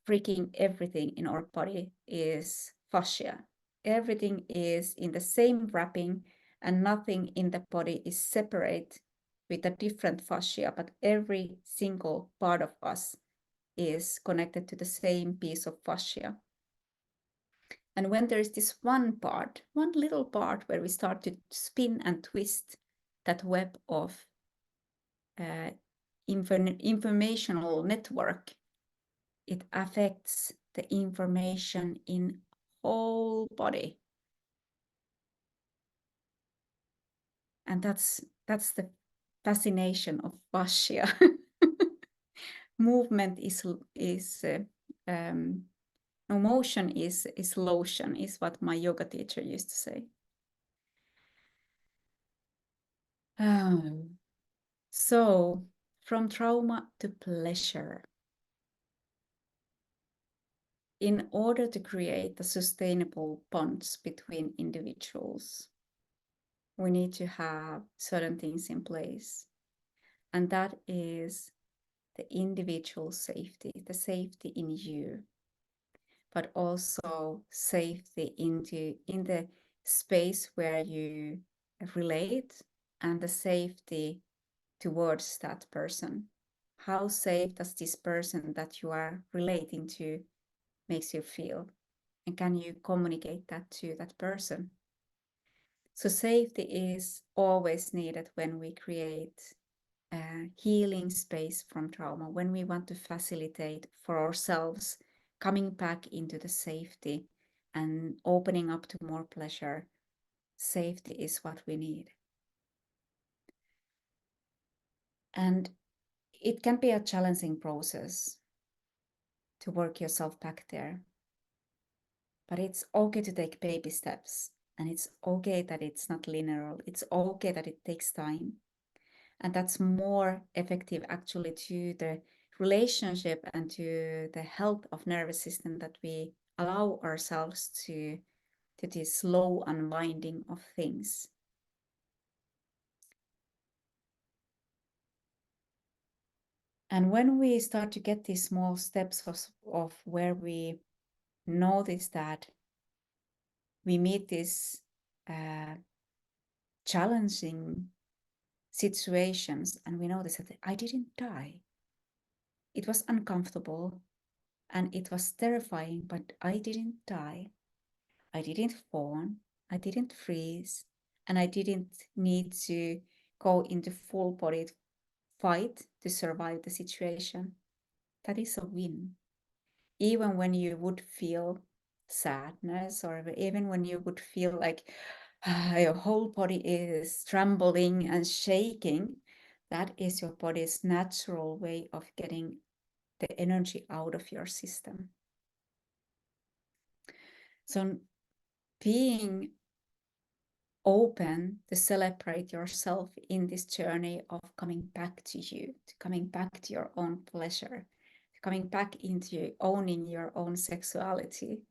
freaking everything in our body is fascia. Everything is in the same wrapping and nothing in the body is separate with a different fascia, but every single part of us is connected to the same piece of fascia. And when there is this one part, one little part where we start to spin and twist that web of informational network, it affects the information in whole body. And that's the fascination of fascia. Movement no, motion is lotion, is what my yoga teacher used to say. So from trauma to pleasure. In order to create the sustainable bonds between individuals, we need to have certain things in place. And that is the individual safety, the safety in you, but also safety in the space where you relate, and the safety towards that person. How safe does this person that you are relating to makes you feel? And can you communicate that to that person? So safety is always needed when we create a healing space from trauma, when we want to facilitate for ourselves coming back into the safety and opening up to more pleasure. Safety is what we need. And it can be a challenging process to work yourself back there. But it's okay to take baby steps. And it's okay that it's not linear. It's okay that it takes time. And that's more effective actually to the relationship and to the health of nervous system, that we allow ourselves to this slow unwinding of things. And when we start to get these small steps of where we notice that we meet these challenging situations, and we notice that I didn't die. It was uncomfortable and it was terrifying, but I didn't die. I didn't fawn, I didn't freeze, and I didn't need to go into full-bodied fight to survive the situation. That is a win. Even when you would feel sadness, or even when you would feel like your whole body is trembling and shaking, that is your body's natural way of getting the energy out of your system. So being open to celebrate yourself in this journey of coming back to you, to coming back to your own pleasure, to coming back into owning your own sexuality.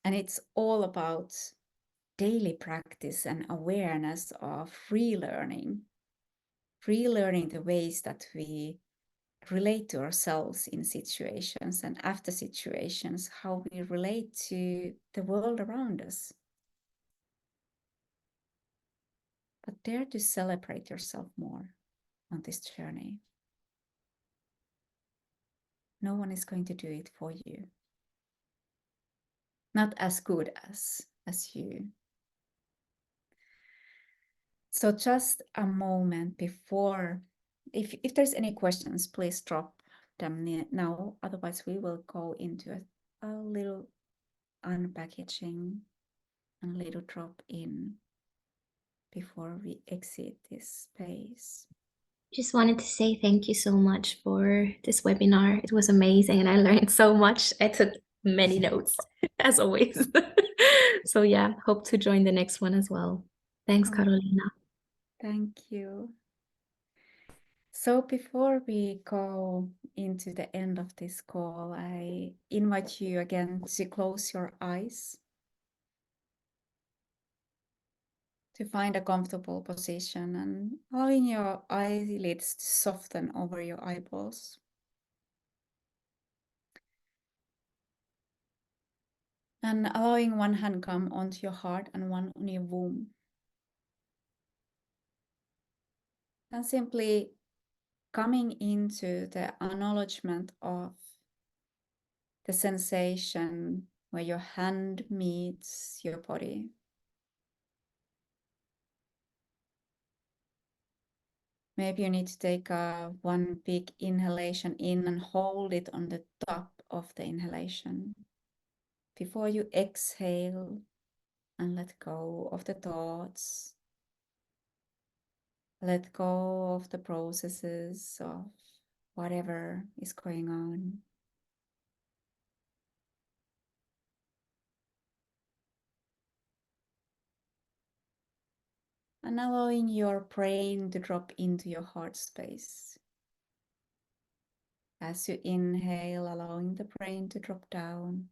And it's all about daily practice and awareness of relearning relearning the ways that we relate to ourselves in situations and after situations, how we relate to the world around us. But dare to celebrate yourself more on this journey. No one is going to do it for you. Not as good as you. So just a moment before, if there's any questions, please drop them now. Otherwise, we will go into a little unpackaging and a little drop in before we exit this space. Just wanted to say thank you so much for this webinar. It was amazing and I learned so much. I took many notes, as always. So yeah, hope to join the next one as well. Thanks, Carolina. Thank you. So before we go into the end of this call, I invite you again to close your eyes, to find a comfortable position and allowing your eyelids to soften over your eyeballs. And allowing one hand come onto your heart and one on your womb. And simply coming into the acknowledgement of the sensation where your hand meets your body. Maybe you need to take one big inhalation in and hold it on the top of the inhalation before you exhale and let go of the thoughts. Let go of the processes of whatever is going on. And allowing your brain to drop into your heart space. As you inhale, allowing the brain to drop down.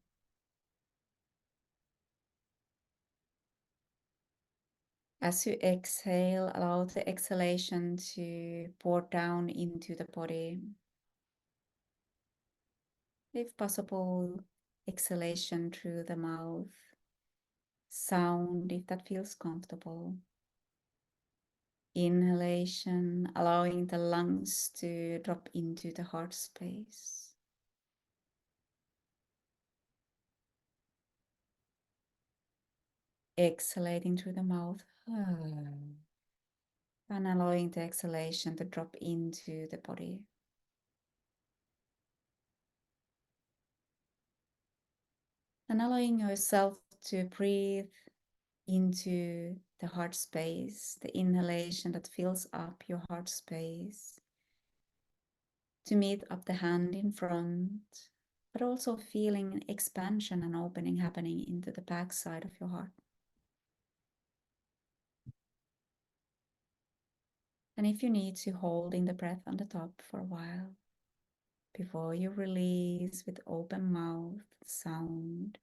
As you exhale, allow the exhalation to pour down into the body. If possible, exhalation through the mouth. Sound if that feels comfortable. Inhalation, allowing the lungs to drop into the heart space. Exhalating through the mouth. And allowing the exhalation to drop into the body. And allowing yourself to breathe into the heart space, the inhalation that fills up your heart space. To meet up the hand in front, but also feeling an expansion and opening happening into the back side of your heart. And if you need to, holding the breath on the top for a while before you release with open mouth sound,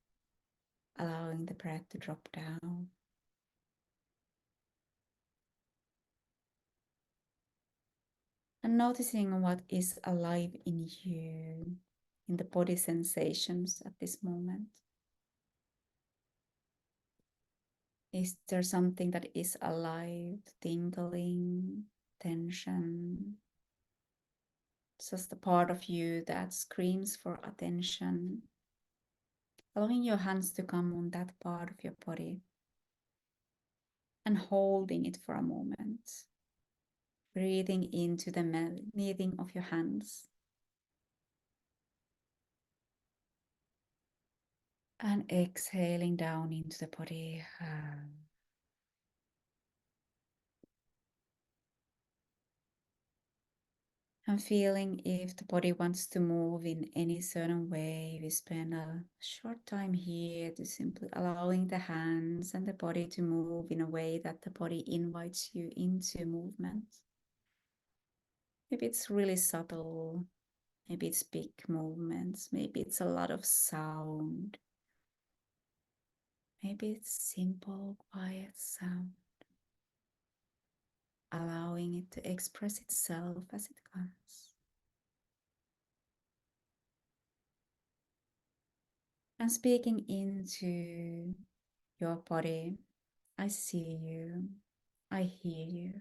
allowing the breath to drop down. And noticing what is alive in you, in the body sensations at this moment. Is there something that is alive, tingling, tension? Just a part of you that screams for attention. Allowing your hands to come on that part of your body and holding it for a moment. Breathing into the meeting of your hands. And exhaling down into the body. And feeling if the body wants to move in any certain way. We spend a short time here to simply allowing the hands and the body to move in a way that the body invites you into movement. Maybe it's really subtle. Maybe it's big movements. Maybe it's a lot of sound. Maybe it's simple, quiet sound. allowing it to express itself as it comes. And speaking into your body, I see you, I hear you,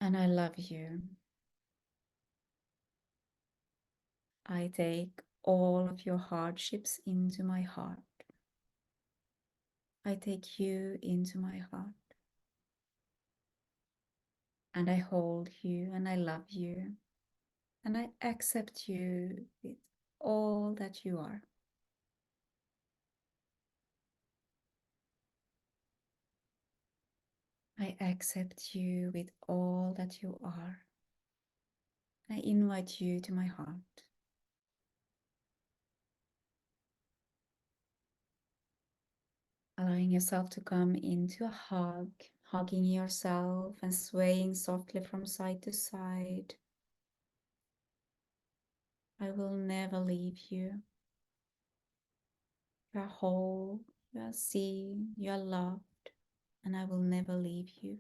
and I love you. I take all of your hardships into my heart. I take you into my heart. And I hold you and I love you. And I accept you with all that you are. I accept you with all that you are. I invite you to my heart. Allowing yourself to come into a hug, hugging yourself and swaying softly from side to side. I will never leave you. You are whole, you are seen, you are loved, and I will never leave you.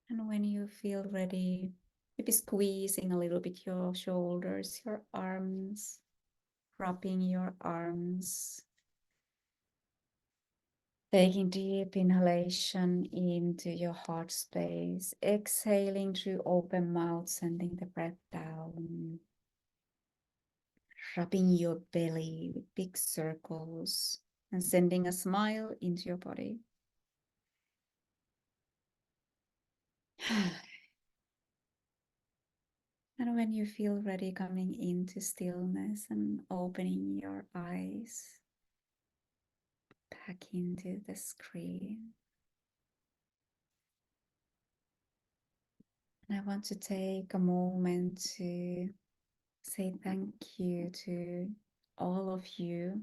And when you feel ready, maybe squeezing a little bit your shoulders, your arms, rubbing your arms, taking deep inhalation into your heart space, exhaling through open mouth, sending the breath down, rubbing your belly with big circles and sending a smile into your body. And when you feel ready, coming into stillness and opening your eyes back into the screen. And I want to take a moment to say thank you to all of you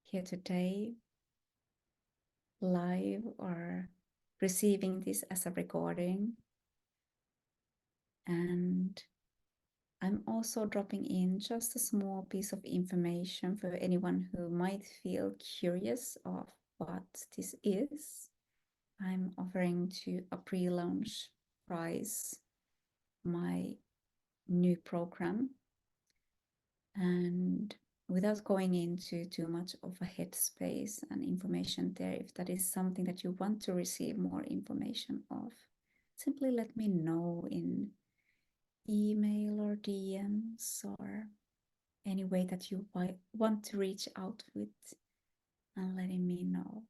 here today, live or receiving this as a recording. And I'm also dropping in just a small piece of information for anyone who might feel curious of what this is. I'm offering to a pre-launch price my new program, and without going into too much of a headspace and information there, if that is something that you want to receive more information of, simply let me know in email or DMs or any way that you want to reach out with, and letting me know.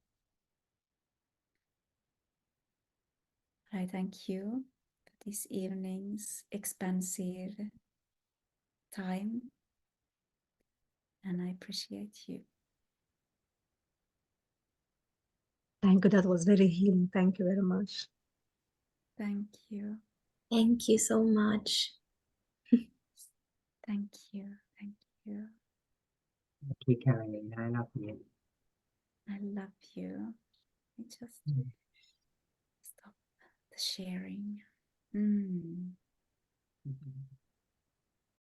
I thank you for this evening's expansive time, and I appreciate you. Thank you. That was very healing. Thank you very much. Thank you. Thank you so much. Thank you. Thank you. Thank you, Caroline. I love you. I love you. I just stop the sharing. Mhm.